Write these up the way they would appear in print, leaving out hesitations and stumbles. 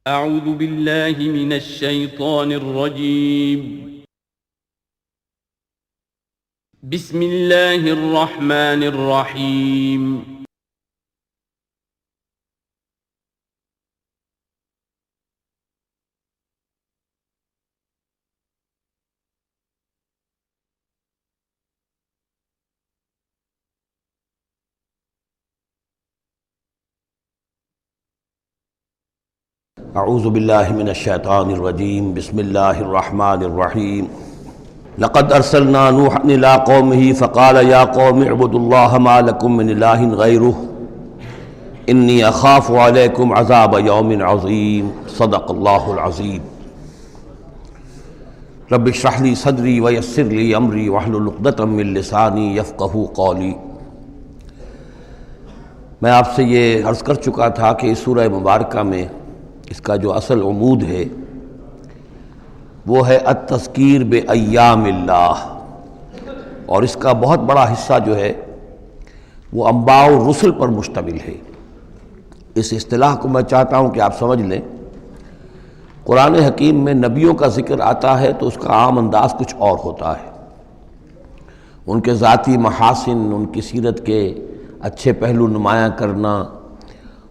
اعوذ باللہ من الشیطان الرجیم بسم اللہ الرحمن الرحیم اعوذ باللہ من الشیطان الرجیم بسم اللہ الرحمن الرحیم لقد ارسلنا نوحا الى قومه فقال یا قوم اعبدوا اللہ ما لکم من الہ غیرہ انی اخاف علیکم عذاب یوم عظیم صدق اللہ العظیم رب اشرح لی صدری ویسر لی امری واحلل عقدۃ من لسانی یفقہوا قولی۔ میں آپ سے یہ عرض کر چکا تھا کہ اس سورہ مبارکہ میں اس کا جو اصل عمود ہے وہ ہے التذکیر بایام اللہ، اور اس کا بہت بڑا حصہ جو ہے وہ انباء الرسل پر مشتمل ہے۔ اس اصطلاح کو میں چاہتا ہوں کہ آپ سمجھ لیں۔ قرآن حکیم میں نبیوں کا ذکر آتا ہے تو اس کا عام انداز کچھ اور ہوتا ہے، ان کے ذاتی محاسن، ان کی سیرت کے اچھے پہلو نمایاں کرنا،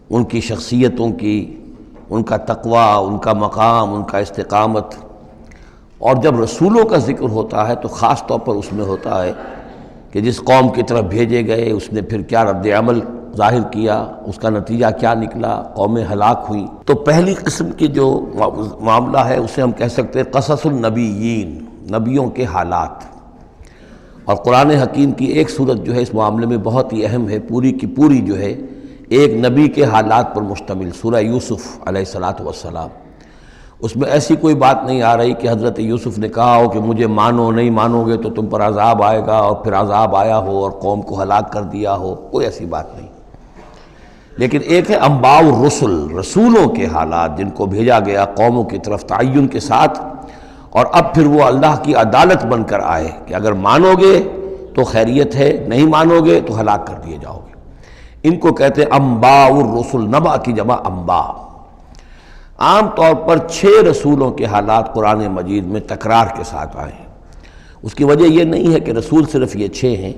ان کی شخصیتوں کی، ان کا تقوی، ان کا مقام، ان کا استقامت۔ اور جب رسولوں کا ذکر ہوتا ہے تو خاص طور پر اس میں ہوتا ہے کہ جس قوم کی طرف بھیجے گئے اس نے پھر کیا رد عمل ظاہر کیا، اس کا نتیجہ کیا نکلا، قومیں ہلاک ہوئیں۔ تو پہلی قسم کی جو معاملہ ہے اسے ہم کہہ سکتے ہیں قصص النبیین، نبیوں کے حالات۔ اور قرآن حکیم کی ایک صورت جو ہے اس معاملے میں بہت ہی اہم ہے، پوری کی پوری جو ہے ایک نبی کے حالات پر مشتمل، سورہ یوسف علیہ السلام۔ اس میں ایسی کوئی بات نہیں آ رہی کہ حضرت یوسف نے کہا ہو کہ مجھے مانو، نہیں مانو گے تو تم پر عذاب آئے گا، اور پھر عذاب آیا ہو اور قوم کو ہلاک کر دیا ہو، کوئی ایسی بات نہیں۔ لیکن ایک ہے انباء الرسل، رسولوں کے حالات جن کو بھیجا گیا قوموں کی طرف تعین کے ساتھ، اور اب پھر وہ اللہ کی عدالت بن کر آئے کہ اگر مانو گے تو خیریت ہے، نہیں مانو گے تو ہلاک کر دیے جاؤ گے۔ ان کو کہتے ہیں انباء الرسل، نبأ کی جمع انباء۔ عام طور پر 6 رسولوں کے حالات قرآن مجید میں تکرار کے ساتھ آئے ہیں۔ اس کی وجہ یہ نہیں ہے کہ رسول صرف یہ 6 ہیں،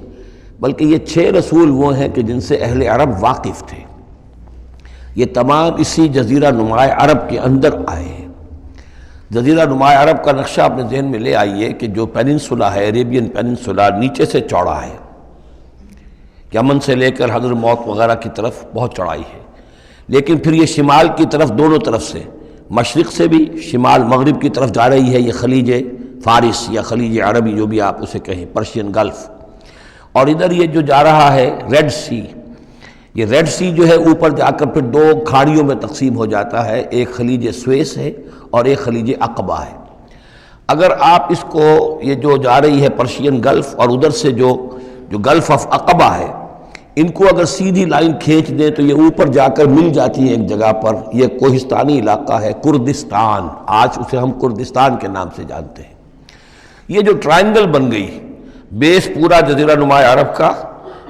بلکہ یہ 6 رسول وہ ہیں کہ جن سے اہل عرب واقف تھے۔ یہ تمام اسی جزیرہ نماء عرب کے اندر آئے ہیں۔ جزیرہ نماء عرب کا نقشہ اپنے ذہن میں لے آئیے کہ جو پیننسولا ہے، عریبین پیننسولا، نیچے سے چوڑا ہے، یمن سے لے کر حضر موت وغیرہ کی طرف بہت چڑھائی ہے، لیکن پھر یہ شمال کی طرف دونوں طرف سے، مشرق سے بھی شمال مغرب کی طرف جا رہی ہے یہ خلیج فارس یا خلیج عربی جو بھی آپ اسے کہیں، پرشین گلف۔ اور ادھر یہ جو جا رہا ہے ریڈ سی، یہ ریڈ سی جو ہے اوپر جا کر پھر 2 کھاڑیوں میں تقسیم ہو جاتا ہے، ایک خلیج سویس ہے اور ایک خلیج عقبہ ہے۔ اگر آپ اس کو یہ جو جا رہی ہے پرشین گلف اور ادھر سے جو گلف آف عقبہ ہے، ان کو اگر سیدھی لائن کھینچ دیں تو یہ اوپر جا کر مل جاتی ہے ایک جگہ پر۔ یہ کوہستانی علاقہ ہے، کردستان، آج اسے ہم کردستان کے نام سے جانتے ہیں۔ یہ جو ٹرائنگل بن گئی، بیس پورا جزیرہ نماء عرب کا،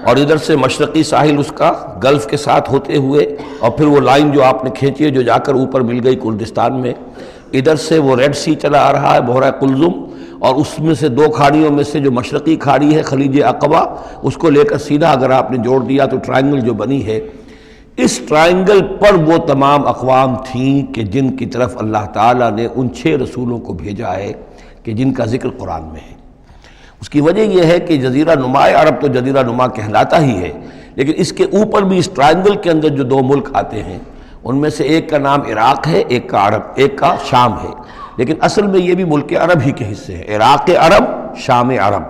اور ادھر سے مشرقی ساحل اس کا گلف کے ساتھ ہوتے ہوئے، اور پھر وہ لائن جو آپ نے کھینچی ہے جو جا کر اوپر مل گئی کردستان میں، ادھر سے وہ ریڈ سی چلا آ رہا ہے، بحیرہ قلزم، اور اس میں سے 2 کھاڑیوں میں سے جو مشرقی کھاڑی ہے خلیج عقبہ، اس کو لے کر سیدھا اگر آپ نے جوڑ دیا تو ٹرائنگل جو بنی ہے، اس ٹرائنگل پر وہ تمام اقوام تھیں کہ جن کی طرف اللہ تعالیٰ نے ان 6 رسولوں کو بھیجا ہے کہ جن کا ذکر قرآن میں ہے۔ اس کی وجہ یہ ہے کہ جزیرہ نماء عرب تو جزیرہ نما کہلاتا ہی ہے، لیکن اس کے اوپر بھی اس ٹرائنگل کے اندر جو 2 ملک آتے ہیں ان میں سے ایک کا نام عراق ہے، ایک کا عرب، ایک کا شام ہے، لیکن اصل میں یہ بھی ملک عرب ہی کے حصے ہیں، عراق عرب، شام عرب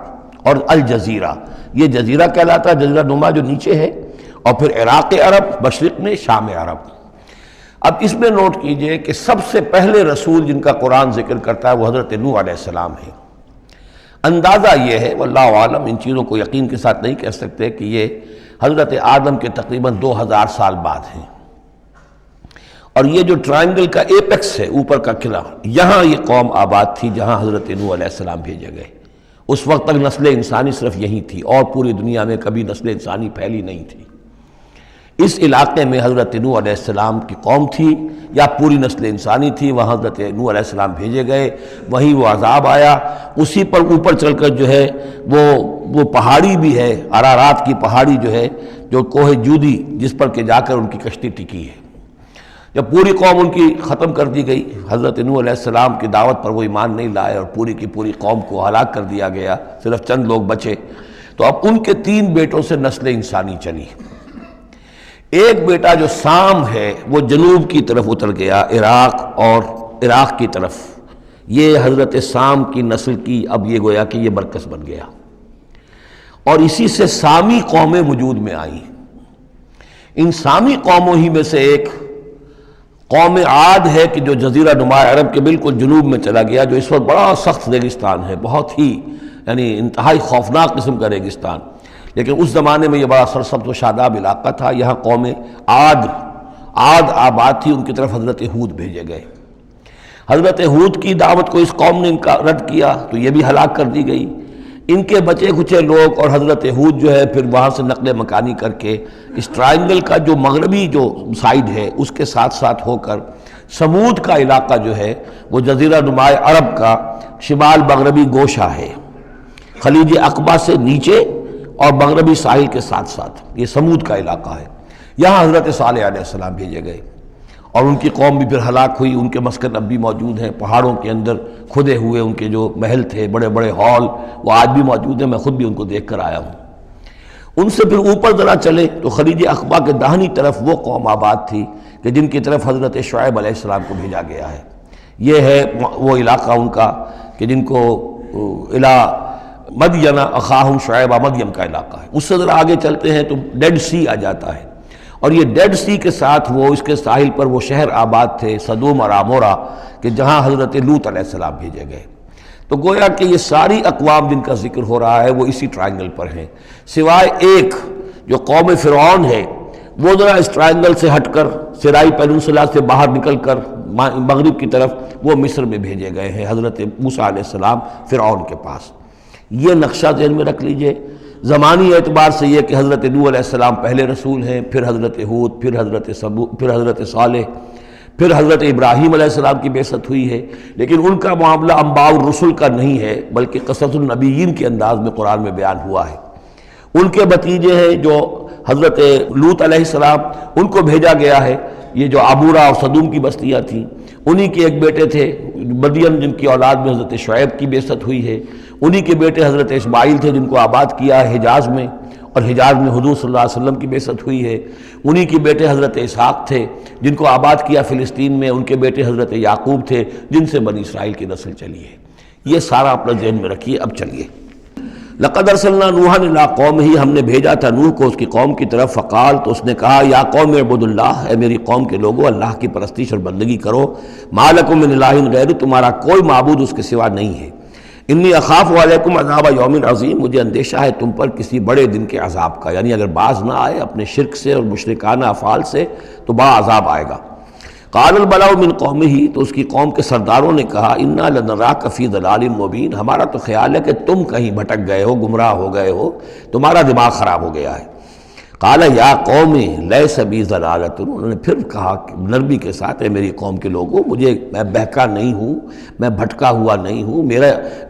اور الجزیرہ، یہ جزیرہ کہلاتا ہے، جزیرہ نما جو نیچے ہے، اور پھر عراق عرب مشرق میں، شام عرب۔ اب اس میں نوٹ کیجئے کہ سب سے پہلے رسول جن کا قرآن ذکر کرتا ہے وہ حضرت نوح علیہ السلام ہے۔ اندازہ یہ ہے، واللہ عالم، ان چیزوں کو یقین کے ساتھ نہیں کہہ سکتے، کہ یہ حضرت آدم کے تقریباً 2000 سال بعد ہیں۔ اور یہ جو ٹرائنگل کا ایپیکس ہے، اوپر کا قلعہ، یہاں یہ قوم آباد تھی جہاں حضرت نوح علیہ السلام بھیجے گئے۔ اس وقت تک نسل انسانی صرف یہی تھی، اور پوری دنیا میں کبھی نسل انسانی پھیلی نہیں تھی۔ اس علاقے میں حضرت نوح علیہ السلام کی قوم تھی یا پوری نسل انسانی تھی، وہاں حضرت نوح علیہ السلام بھیجے گئے، وہیں وہ عذاب آیا۔ اسی پر اوپر چل کر جو ہے وہ پہاڑی بھی ہے، ارارات کی پہاڑی جو ہے، جو کوہ جودی، جس پر کہ جا کر ان کی کشتی ٹکی ہے۔ جب پوری قوم ان کی ختم کر دی گئی، حضرت نوح علیہ السلام کی دعوت پر وہ ایمان نہیں لائے اور پوری کی پوری قوم کو ہلاک کر دیا گیا، صرف چند لوگ بچے، تو اب ان کے 3 بیٹوں سے نسل انسانی چلی۔ ایک بیٹا جو سام ہے وہ جنوب کی طرف اتر گیا، عراق کی طرف، یہ حضرت سام کی نسل کی اب یہ گویا کہ یہ مرکز بن گیا، اور اسی سے سامی قومیں وجود میں آئیں۔ ان سامی قوموں ہی میں سے ایک قوم عاد ہے کہ جو جزیرہ نما عرب کے بالکل جنوب میں چلا گیا، جو اس وقت بڑا سخت ریگستان ہے، بہت ہی یعنی انتہائی خوفناک قسم کا ریگستان، لیکن اس زمانے میں یہ بڑا سرسبز و شاداب علاقہ تھا۔ یہاں قوم عاد آباد تھی، ان کی طرف حضرت ہود بھیجے گئے۔ حضرت ہود کی دعوت کو اس قوم نے رد کیا تو یہ بھی ہلاک کر دی گئی۔ ان کے بچے کچے لوگ اور حضرت ہود جو ہے پھر وہاں سے نقل مکانی کر کے اس ٹرائنگل کا جو مغربی جو سائیڈ ہے اس کے ساتھ ساتھ ہو کر سمود کا علاقہ جو ہے وہ جزیرہ نما عرب کا شمال مغربی گوشہ ہے، خلیج عقبہ سے نیچے اور مغربی ساحل کے ساتھ ساتھ یہ سمود کا علاقہ ہے۔ یہاں حضرت صالح علیہ السلام بھیجے گئے اور ان کی قوم بھی پھر ہلاک ہوئی۔ ان کے مسکن اب بھی موجود ہیں، پہاڑوں کے اندر کھدے ہوئے ان کے جو محل تھے، بڑے بڑے ہال، وہ آج بھی موجود ہیں، میں خود بھی ان کو دیکھ کر آیا ہوں۔ ان سے پھر اوپر ذرا چلے تو خلیج عقبہ کے داہنی طرف وہ قوم آباد تھی کہ جن کی طرف حضرت شعیب علیہ السلام کو بھیجا گیا ہے۔ یہ ہے وہ علاقہ ان کا کہ جن کو مدین اخاہم شعیب، مدین کا علاقہ ہے۔ اس سے ذرا آگے چلتے ہیں تو ڈیڈ سی آ جاتا ہے، اور یہ ڈیڈ سی کے ساتھ وہ اس کے ساحل پر وہ شہر آباد تھے سدوم اور عمورہ کہ جہاں حضرت لوط علیہ السلام بھیجے گئے۔ تو گویا کہ یہ ساری اقوام جن کا ذکر ہو رہا ہے وہ اسی ٹرائنگل پر ہیں، سوائے ایک جو قوم فرعون ہے، وہ ذرا اس ٹرائنگل سے ہٹ کر سرائی پیننسولا سے باہر نکل کر مغرب کی طرف وہ مصر میں بھیجے گئے ہیں حضرت موسیٰ علیہ السلام فرعون کے پاس۔ یہ نقشہ ذہن میں رکھ لیجئے۔ زمانی اعتبار سے یہ کہ حضرت نوح علیہ السلام پہلے رسول ہیں، پھر حضرت ہود، پھر حضرت صالح، پھر حضرت ابراہیم علیہ السلام کی بعثت ہوئی ہے، لیکن ان کا معاملہ انباء الرسل کا نہیں ہے بلکہ قصص النبیین کے انداز میں قرآن میں بیان ہوا ہے۔ ان کے بھتیجے ہیں جو حضرت لوط علیہ السلام، ان کو بھیجا گیا ہے۔ یہ جو عمورہ اور صدوم کی بستیاں تھیں، انہی کے ایک بیٹے تھے مدین جن کی اولاد میں حضرت شعیب کی بعثت ہوئی ہے، انہی کے بیٹے حضرت اسماعیل تھے جن کو آباد کیا ہے حجاز میں، اور حجاز میں حضور صلی اللہ علیہ وسلم کی بعثت ہوئی ہے۔ انہی کے بیٹے حضرت اسحاق تھے جن کو آباد کیا فلسطین میں، ان کے بیٹے حضرت یعقوب تھے جن سے بنی اسرائیل کی نسل چلی ہے۔ یہ سارا اپنا ذہن میں رکھیے۔ اب چلیے، لقد ارسلنا نوحا الی قومہ، ہم نے بھیجا تھا نوح کو اس کی قوم کی طرف، فقال، تو اس نے کہا، یا قوم اعبدوا اللہ، اے میری قوم کے لوگو اللہ کی پرستش اور بندگی کرو، ما لکم من الہ غیرہ، تمہارا کوئی معبود اس کے سوا نہیں ہے، انی اخاف علیکم عذاب یوم عظیم، مجھے اندیشہ ہے تم پر کسی بڑے دن کے عذاب کا، یعنی اگر باز نہ آئے اپنے شرک سے اور مشرکانہ افعال سے تو بڑا عذاب آئے گا۔ قال الملأ من قومہ، تو اس کی قوم کے سرداروں نے کہا، انا لنراک فی ضلال مبین، ہمارا تو خیال ہے کہ تم کہیں بھٹک گئے ہو، گمراہ ہو گئے ہو، تمہارا دماغ خراب ہو گیا ہے۔ قال یا قوم لیس بی ضلالۃ، انہوں نے پھر کہا نرمی کے ساتھ، اے میری قوم کے لوگوں، میں بہکا نہیں ہوں، میں بھٹکا ہوا نہیں ہوں،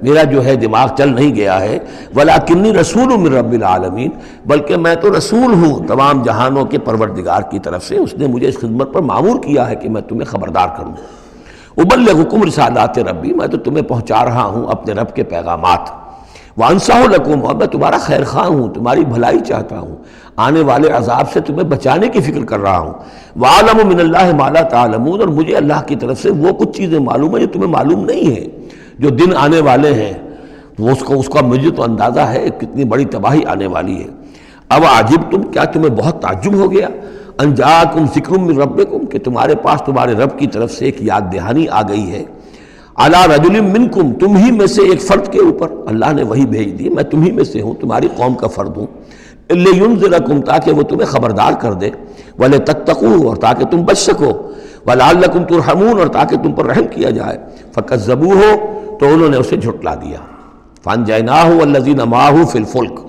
میرا جو ہے دماغ چل نہیں گیا ہے، ولکنی رسول من رب العالمین، بلکہ میں تو رسول ہوں تمام جہانوں کے پروردگار کی طرف سے، اس نے مجھے اس خدمت پر مامور کیا ہے کہ میں تمہیں خبردار کروں۔ ابلغکم رسالات ربی، میں تو تمہیں پہنچا رہا ہوں اپنے رب کے پیغامات، وانصح لکم، اور میں تمہارا خیر خواہ ہوں، تمہاری بھلائی چاہتا ہوں، آنے والے عذاب سے تمہیں بچانے کی فکر کر رہا ہوں۔ وَعَلَمُ مِنَ اللَّهِ مَا لَا تَعْلَمُونَ، اور مجھے اللہ کی طرف سے وہ کچھ چیزیں معلوم ہیں جو تمہیں معلوم نہیں ہیں، جو دن آنے والے ہیں وہ اس کا مجھے تو اندازہ ہے کتنی بڑی تباہی آنے والی ہے۔ اب عجبتم، کیا تمہیں بہت تعجب ہو گیا، ان جاءکم ذکر من ربکم، کہ تمہارے پاس تمہارے رب کی طرف سے ایک یاد دہانی آ گئی ہے، علی رجل منکم، تم ہی میں سے ایک فرد کے اوپر اللہ نے وہی بھیج دی، میں تم ہی میں سے ہوں، تمہاری قوم کا فرد ہوں، لینذرکم، تاکہ وہ تمہیں خبردار کر دے، ولتتقوا، اور تاکہ تم بچ سکو، ولعلکم ترحمون، اور تاکہ تم پر رحم کیا جائے، فکذبوہ، تو انہوں نے اسے جھٹلا دیا، فانجیناہ والذین معہ فی الفلک،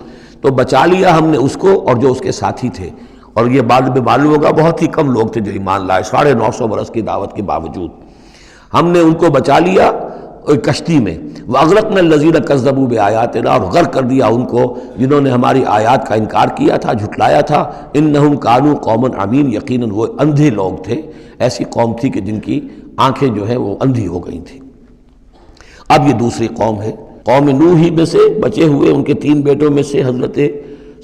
تو بچا لیا ہم نے اس کو اور جو اس کے ساتھی تھے، اور یہ بعد میں معلوم ہوگا بہت ہی کم لوگ تھے جو ایمان لائے 950 برس کی دعوت کے باوجود۔ ہم نے ان کو بچا لیا ایک کشتی میں، وَأَغْرَقْنَا الَّذِينَ كَذَّبُوا بِآيَاتِنَا، اور غرق کر دیا ان کو جنہوں نے ہماری آیات کا انکار کیا تھا، جھٹلایا تھا۔ إِنَّهُمْ كَانُوا قَوْمًا عَمِينَ، یقیناً وہ اندھے لوگ تھے، ایسی قوم تھی کہ جن کی آنکھیں جو ہیں وہ اندھی ہو گئی تھیں۔ اب یہ دوسری قوم ہے، قوم نوح ہی میں سے بچے ہوئے ان کے 3 بیٹوں میں سے حضرت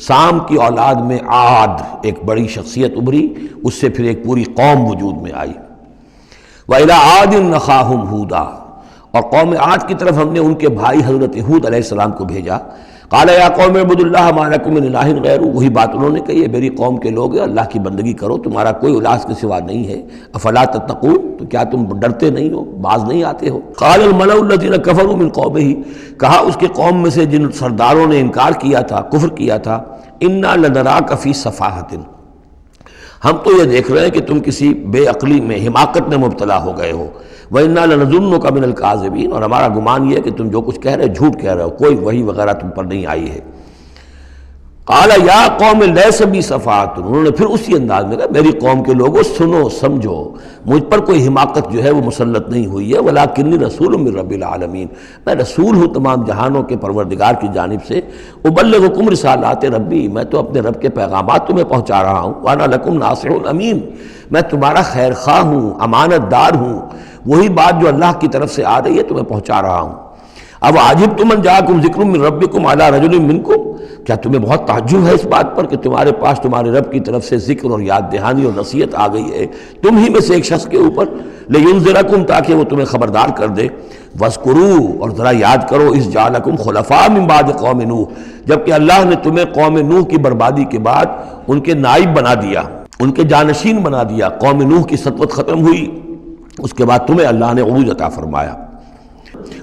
سام کی اولاد میں عاد ایک بڑی شخصیت ابھری، اس سے پھر ایک پوری قوم وجود میں آئی۔ وَإِلَىٰ عَادٍ أَخَاهُمْ هُودًا، اور قوم عاد کی طرف ہم نے ان کے بھائی حضرت ہود علیہ السلام کو بھیجا۔ قال یا قوم اعبدوا اللہ ما لکم من الہ غیرہ، وہی بات انہوں نے کہی ہے، میری قوم کے لوگ اللہ کی بندگی کرو، تمہارا کوئی الہ کے سوا نہیں ہے۔ افلا تتقون، تو کیا تم ڈرتے نہیں ہو، باز نہیں آتے ہو؟ قال الملأ الذین کفروا من قومہ، کہا اس کے قوم میں سے جن سرداروں نے انکار کیا تھا، کفر کیا تھا، انا لنراک فی صفاہۃ، ہم تو یہ دیکھ رہے ہیں کہ تم کسی بے عقلی میں، حماقت میں مبتلا ہو گئے ہو۔ وَإِنَّا لَنَظُنُّكَ مِنَ الْكَاذِبِينَ، اور ہمارا گمان یہ ہے کہ تم جو کچھ کہہ رہے ہو جھوٹ کہہ رہے ہو، کوئی وحی وغیرہ تم پر نہیں آئی ہے۔ قَالَ يَا قَوْمِ لَيْسَ بِي صَفَاحَةٌ، انہوں نے پھر اسی انداز میں کہا میری قوم کے لوگوں سنو سمجھو، مجھ پر کوئی حماقت جو ہے وہ مسلط نہیں ہوئی ہے، وَلَٰكِنِّي رَسُولٌ مِّن رَّبِّ الْعَالَمِينَ، میں رسول ہوں تمام جہانوں کے پروردگار کی جانب سے۔ أُبَلِّغُكُمْ رِسَالَاتِ رَبِّي، میں تو اپنے رب کے پیغامات تمہیں پہنچا رہا ہوں۔ وَأَنَا لَكُمْ نَاصِحٌ أَمِينٌ، میں تمہارا خیر خواہ ہوں، امانت دار ہوں، وہی بات جو اللہ کی طرف سے آ رہی ہے تمہیں پہنچا رہا ہوں۔ اب عجبتم ان جاءکم ذکر من ربکم علی رجل منکم، کیا تمہیں بہت تعجب ہے اس بات پر کہ تمہارے پاس تمہارے رب کی طرف سے ذکر اور یاد دہانی اور نصیحت آ گئی ہے تم ہی میں سے ایک شخص کے اوپر، لینذرکم، تاکہ وہ تمہیں خبردار کر دے، واذکروا، اور ذرا یاد کرو، اذ جعلکم خلفاء من بعد قوم نوح، جبکہ اللہ نے تمہیں قوم نوح کی بربادی کے بعد ان کے نائب بنا دیا، ان کے جانشین بنا دیا۔ قوم نوح کی سطوت ختم ہوئی، اس کے بعد تمہیں اللہ نے عروج عطا فرمایا۔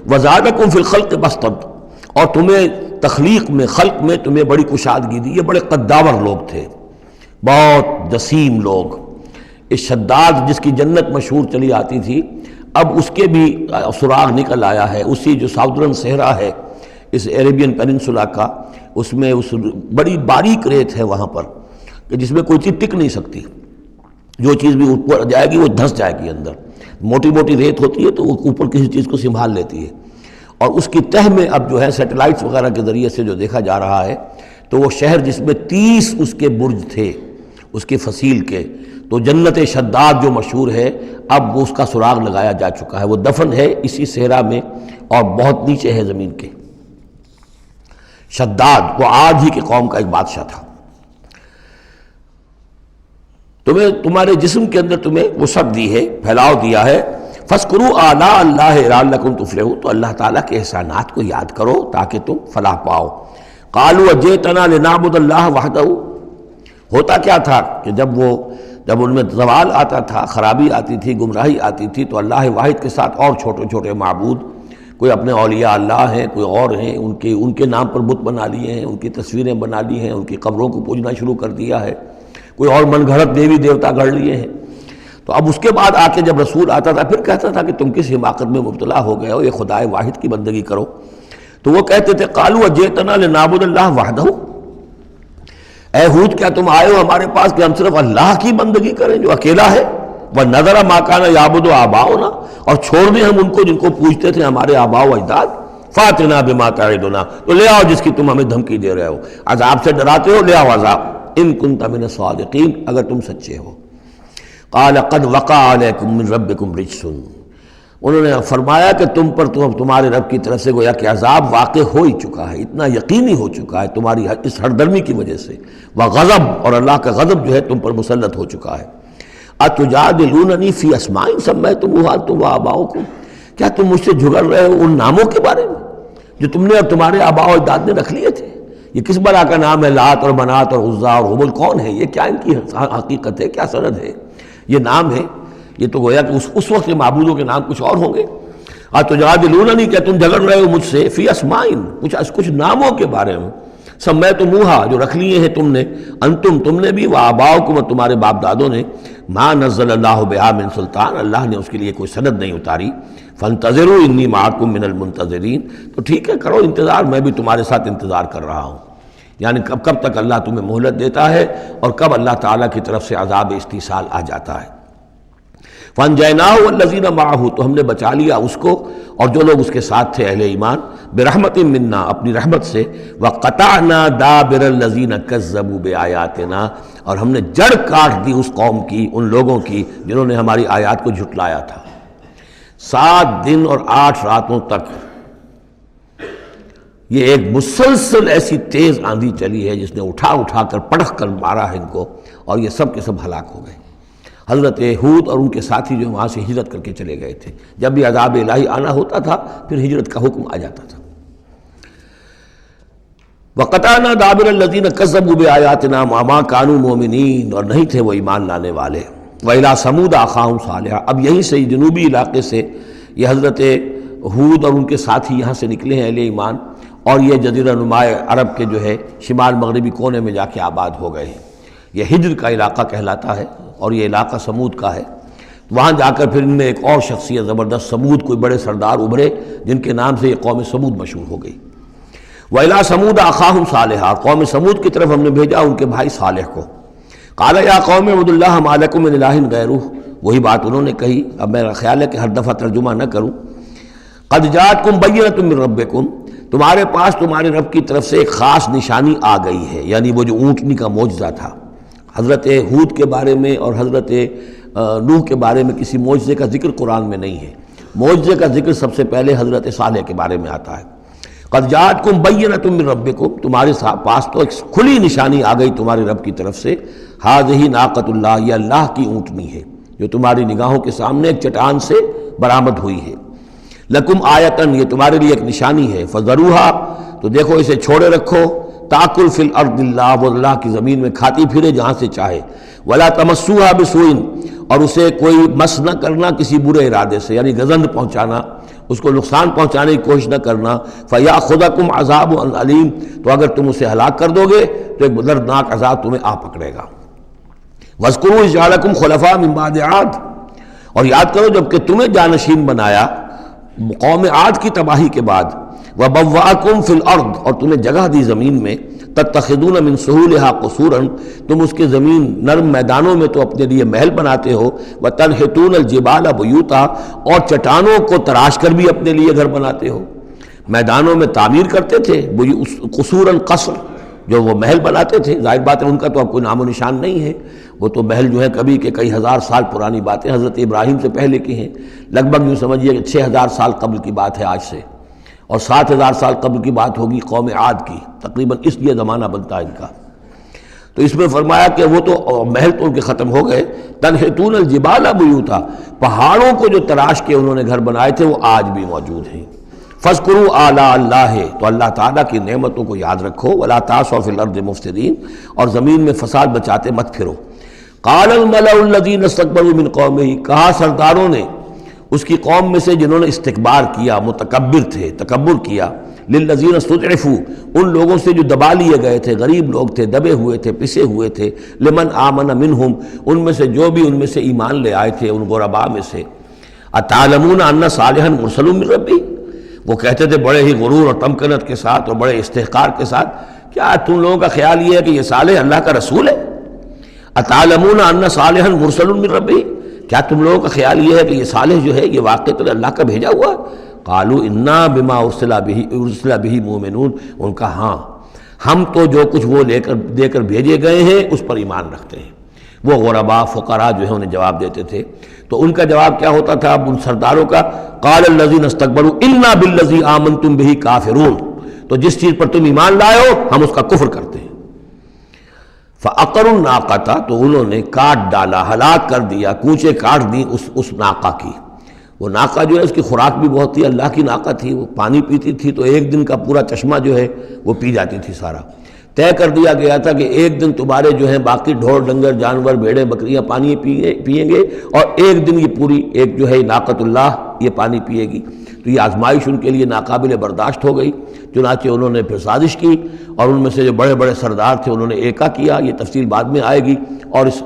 وزادکم فی الخلق بسطۃ، اور تمہیں تخلیق میں، خلق میں تمہیں بڑی کشادگی دی۔ یہ بڑے قداور لوگ تھے، بہت جسیم لوگ۔ اس شداد جس کی جنت مشہور چلی آتی تھی، اب اس کے بھی سراغ نکل آیا ہے۔ اسی جو ساؤدرن صحرا ہے اس عربین پیننسولا کا، اس میں اس بڑی باریک ریت ہے وہاں پر کہ جس میں کوئی چیز ٹک نہیں سکتی، جو چیز بھی اوپر جائے گی وہ دھنس جائے گی اندر۔ موٹی موٹی ریت ہوتی ہے تو وہ اوپر کسی چیز کو سنبھال لیتی ہے، اور اس کی تہ میں اب جو ہے سیٹلائٹس وغیرہ کے ذریعے سے جو دیکھا جا رہا ہے، تو وہ شہر جس میں 30 اس کے برج تھے اس کے فصیل کے، تو جنت شداد جو مشہور ہے اب وہ اس کا سراغ لگایا جا چکا ہے، وہ دفن ہے اسی صحرا میں اور بہت نیچے ہے زمین کے۔ شداد وہ عاد ہی کی قوم کا ایک بادشاہ تھا۔ تمہیں تمہارے جسم کے اندر تمہیں وسعت دی ہے، پھیلاؤ دیا ہے۔ فَاذْكُرُوا آلَاءَ اللَّهِ لَعَلَّكُمْ تُفْلِحُونَ، تو اللہ تعالیٰ کے احسانات کو یاد کرو تاکہ تم فلاح پاؤ۔ قَالُوا أَجِئْتَنَا لِنَعْبُدَ اللَّهَ وَحْدَهُ، ہوتا کیا تھا کہ جب ان میں زوال آتا تھا، خرابی آتی تھی، گمراہی آتی تھی، تو اللہ واحد کے ساتھ اور چھوٹے چھوٹے معبود، کوئی اپنے اولیاء اللہ ہیں، کوئی اور ہیں، ان کے نام پر بت بنا لیے ہیں، ان کی تصویریں بنا لی ہیں، ان کی قبروں کو پوجنا شروع کر دیا ہے، کوئی اور من گھڑت دیوی دیوتا گھڑ لیے ہیں۔ تو اب اس کے بعد آ کے جب رسول آتا تھا پھر کہتا تھا کہ تم کس حماقت میں مبتلا ہو گئے ہو، یہ خدائے واحد کی بندگی کرو۔ تو وہ کہتے تھے قالوا اجئتنا لنعبد اللہ وحدہ، اے ہود کیا تم آئے ہو ہمارے پاس کہ ہم صرف اللہ کی بندگی کریں جو اکیلا ہے، وَنَذَرَ مَا كَانَ يَعْبُدُ آبَاؤُنَا، اور چھوڑ دیں ہم ان کو جن کو پوجتے تھے ہمارے آباء و اجداد۔ فَأْتِنَا بِمَا تَعِدُنَا، تو لے آؤ جس کی تم ہمیں دھمکی دے رہے ہو، عذاب سے ڈراتے ہو، لے آؤ عذاب، ان كنت من الصادقین، اگر تم سچے ہو۔ قال قد وقع علیکم من ربکم رجس، انہوں نے فرمایا کہ تم پر تمہارے رب کی طرف سے گویا کہ عذاب واقع ہو ہی چکا ہے، اتنا یقینی ہو چکا ہے تمہاری اس ہردرمی کی وجہ سے، وغضب، اور اللہ کا غضب جو ہے تم پر مسلط ہو چکا ہے۔ اتجادلوننی فی اسماء سمیتموہا انتم وآباؤکم، کیا تم مجھ سے جھگڑ رہے ہو ان ناموں کے بارے میں جو تم نے اور تمہارے آباء و اجداد نے رکھ لیے تھے؟ یہ کس بلا کا نام ہے؟ لات اور منات اور عزا اور ہبل کون ہے یہ؟ کیا ان کی حقیقت ہے؟ کیا سند ہے؟ یہ نام ہے، یہ تو گویا کہ اس وقت کے معبودوں کے نام کچھ اور ہوں گے۔ اتجادلوننی، کیا تم جھگڑ رہے ہو مجھ سے فی اسماء، کچھ ناموں کے بارے میں، سمیتموہا، جو رکھ لیے ہیں تم نے، انتم، تم نے بھی، وآباؤکم، اور تمہارے باپ دادوں نے، ما نزل اللہ بہا من سلطان، اللہ نے اس کے لیے کوئی سند نہیں اتاری۔ فانتظروا انی معکم من المنتظرین، تو ٹھیک ہے کرو انتظار، میں بھی تمہارے ساتھ انتظار کر رہا ہوں۔ یعنی کب تک اللہ تمہیں مہلت دیتا ہے اور کب اللہ تعالیٰ کی طرف سے عذاب استیصال آ جاتا ہے۔ فَأَنْجَيْنَاهُ وَالَّذِينَ مَعَهُ، تو ہم نے بچا لیا اس کو اور جو لوگ اس کے ساتھ تھے اہل ایمان، بِرَحْمَةٍ مِنَّا، اپنی رحمت سے، وَقَطَعْنَا دَابِرَ الَّذِينَ كَذَّبُوا بِآيَاتِنَا، اور ہم نے جڑ کاٹ دی اس قوم کی، ان لوگوں کی جنہوں نے ہماری آیات کو جھٹلایا تھا۔ 7 دن اور 8 راتوں تک یہ ایک مسلسل ایسی تیز آندھی چلی ہے جس نے اٹھا کر پٹخ کر مارا ہے ان کو، اور یہ سب کے سب ہلاک ہو گئے۔ حضرت ہود اور ان کے ساتھی جو وہاں سے ہجرت کر کے چلے گئے تھے، جب بھی عذاب الہی آنا ہوتا تھا پھر ہجرت کا حکم آ جاتا تھا۔ وَقَطَعْنَا دَابِرَ الَّذِينَ كَذَّبُوا بِآيَاتِنَا وَمَا كَانُوا مُؤْمِنِينَ، اور نہیں تھے وہ ایمان لانے والے۔ وَإِلَىٰ ثَمُودَ أَخَاهُمْ صَالِحًا، اب یہیں سے جنوبی علاقے سے یہ حضرت ہود اور ان کے ساتھی یہاں سے نکلے ہیں اہل ایمان، اور یہ جزیرہ نما عرب کے جو ہے شمال مغربی کونے میں جا کے آباد ہو گئے ہیں۔ یہ ہجر کا علاقہ کہلاتا ہے اور یہ علاقہ سمود کا ہے۔ وہاں جا کر پھر ان میں ایک اور شخصیت زبردست سمود کوئی بڑے سردار ابھرے جن کے نام سے یہ قوم سمود مشہور ہو گئی۔ وَإِلَىٰ ثَمُودَ أَخَاهُمْ صَالِحًا، قوم سمود کی طرف ہم نے بھیجا ان کے بھائی صالح کو۔ قَالَ يَا قَوْمِ اعْبُدُوا اللَّهَ مَا لَكُم مِّنْ إِلَٰهٍ غَيْرُهُ، وہی بات انہوں نے کہی، اب میرا خیال ہے کہ ہر دفعہ ترجمہ نہ کروں۔ قَدْ جَاءَتْكُمْ بَيِّنَةٌ مِّن رَبِّكُمْ، تمہارے پاس تمہارے رب کی طرف سے ایک خاص نشانی آ گئی ہے، یعنی وہ جو اونٹنی کا معجزہ تھا۔ حضرت ہود کے بارے میں اور حضرت نوح کے بارے میں کسی معجزے کا ذکر قرآن میں نہیں ہے، معجزے کا ذکر سب سے پہلے حضرت صالح کے بارے میں آتا ہے۔ قد جاءتکم بینۃ من ربکم، تمہارے پاس تو ایک کھلی نشانی آ گئی تمہارے رب کی طرف سے۔ ھذہ ناقۃ اللہ، یہ اللہ کی اونٹنی ہے جو تمہاری نگاہوں کے سامنے ایک چٹان سے برآمد ہوئی ہے۔ لکم آیتن، یہ تمہارے لیے ایک نشانی ہے۔ فذروھا، تو دیکھو اسے چھوڑے رکھو۔ تاکل فی الارض اللہ، وہ اللہ کی زمین میں کھاتی پھرے جہاں سے چاہے۔ ولا تمسوها بسوء، اور اسے کوئی مس نہ کرنا کسی برے ارادے سے، یعنی گزند پہنچانا، اس کو نقصان پہنچانے کی کوشش نہ کرنا۔ فیاخذکم عذاب علیم، تو اگر تم اسے ہلاک کر دو گے تو ایک دردناک عذاب تمہیں آ پکڑے گا۔ واذکروا اذ جعلکم خلفاء من بعد عاد، اور یاد کرو جب کہ تمہیں جانشین بنایا قوم عاد کی تباہی کے بعد۔ وبوأکم فی الارض، اور تمہیں جگہ دی زمین میں۔ تتخذون من سہولها قصورا، تم اس کے زمین نرم میدانوں میں تو اپنے لیے محل بناتے ہو۔ وتنحتون الجبال بیوتا، اور چٹانوں کو تراش کر بھی اپنے لیے گھر بناتے ہو۔ میدانوں میں تعمیر کرتے تھے قصورا، قصر جو وہ محل بناتے تھے، ظاہر بات ہے ان کا تو اب کوئی نام و نشان نہیں ہے، وہ تو محل جو ہے کبھی کے کئی ہزار سال پرانی باتیں حضرت ابراہیم سے پہلے کی ہیں، لگ بھگ یوں سمجھیے کہ 6000 سال قبل کی بات ہے آج سے، اور 7000 سال قبل کی بات ہوگی قوم عاد کی، تقریباً اس لیے زمانہ بنتا ہے ان کا۔ تو اس میں فرمایا کہ وہ تو محل تو ان کے ختم ہو گئے۔ تنحتون الجبال بیوتا، پہاڑوں کو جو تراش کے انہوں نے گھر بنائے تھے وہ آج بھی موجود ہیں۔ فاذکروا آلاء اللہ، تو اللہ تعالیٰ کی نعمتوں کو یاد رکھو۔ ولا تعثوا فی الارض مفسدین، اور زمین میں فساد بچاتے مت پھرو۔ قال الملأ الذین استکبروا من قومہ، کہا سرداروں نے اس کی قوم میں سے جنہوں نے استکبار کیا، متکبر تھے، تکبر کیا، للذین استضعفوا، ان لوگوں سے جو دبا لیے گئے تھے، غریب لوگ تھے، دبے ہوئے تھے، پسے ہوئے تھے، لمن آمن منہم، ان میں سے جو بھی ان میں سے ایمان لے آئے تھے ان غرباء میں سے۔ اتعلمون ان صالحا مرسل من ربی، وہ کہتے تھے بڑے ہی غرور اور تمکنت کے ساتھ اور بڑے استحقار کے ساتھ، کیا تم لوگوں کا خیال یہ ہے کہ یہ صالح اللہ کا رسول ہے؟ اتعلمون ان صالحا مرسل من ربی، کیا تم لوگوں کا خیال یہ ہے کہ یہ صالح جو ہے یہ واقعی تو اللہ کا بھیجا ہوا؟ قالوا انا بما ارسل به مؤمنون، ان کا ہاں ہم تو جو کچھ وہ دے کر بھیجے گئے ہیں اس پر ایمان رکھتے ہیں۔ وہ غرباء فقراء جو ہے انہیں جواب دیتے تھے، تو ان کا جواب کیا ہوتا تھا اب ان سرداروں کا؟ قال الذین استکبروا انا بالذی آمنتم به کافرون، تو جس چیز پر تم ایمان لائے ہو ہم اس کا کفر کرتے ہیں۔ فعقروا الناقۃ، تو انہوں نے کاٹ ڈالا، ہلاک کر دیا، کوچے کاٹ دی اس ناقہ کی۔ وہ ناقہ جو ہے اس کی خوراک بھی بہت تھی، اللہ کی ناقہ تھی، وہ پانی پیتی تھی تو ایک دن کا پورا چشمہ جو ہے وہ پی جاتی تھی سارا۔ طے کر دیا گیا تھا کہ ایک دن تمہارے جو ہیں باقی ڈھور ڈنگر جانور بھیڑیں بکریاں پانی پئیں گے، اور ایک دن یہ پوری ایک جو ہے ناقۃ اللہ یہ پانی پیے گی۔ تو یہ آزمائش ان کے لیے ناقابل برداشت ہو گئی، چنانچہ انہوں نے پھر سازش کی، اور ان میں سے جو بڑے بڑے سردار تھے انہوں نے ایکا کیا، یہ تفصیل بعد میں آئے گی، اور اس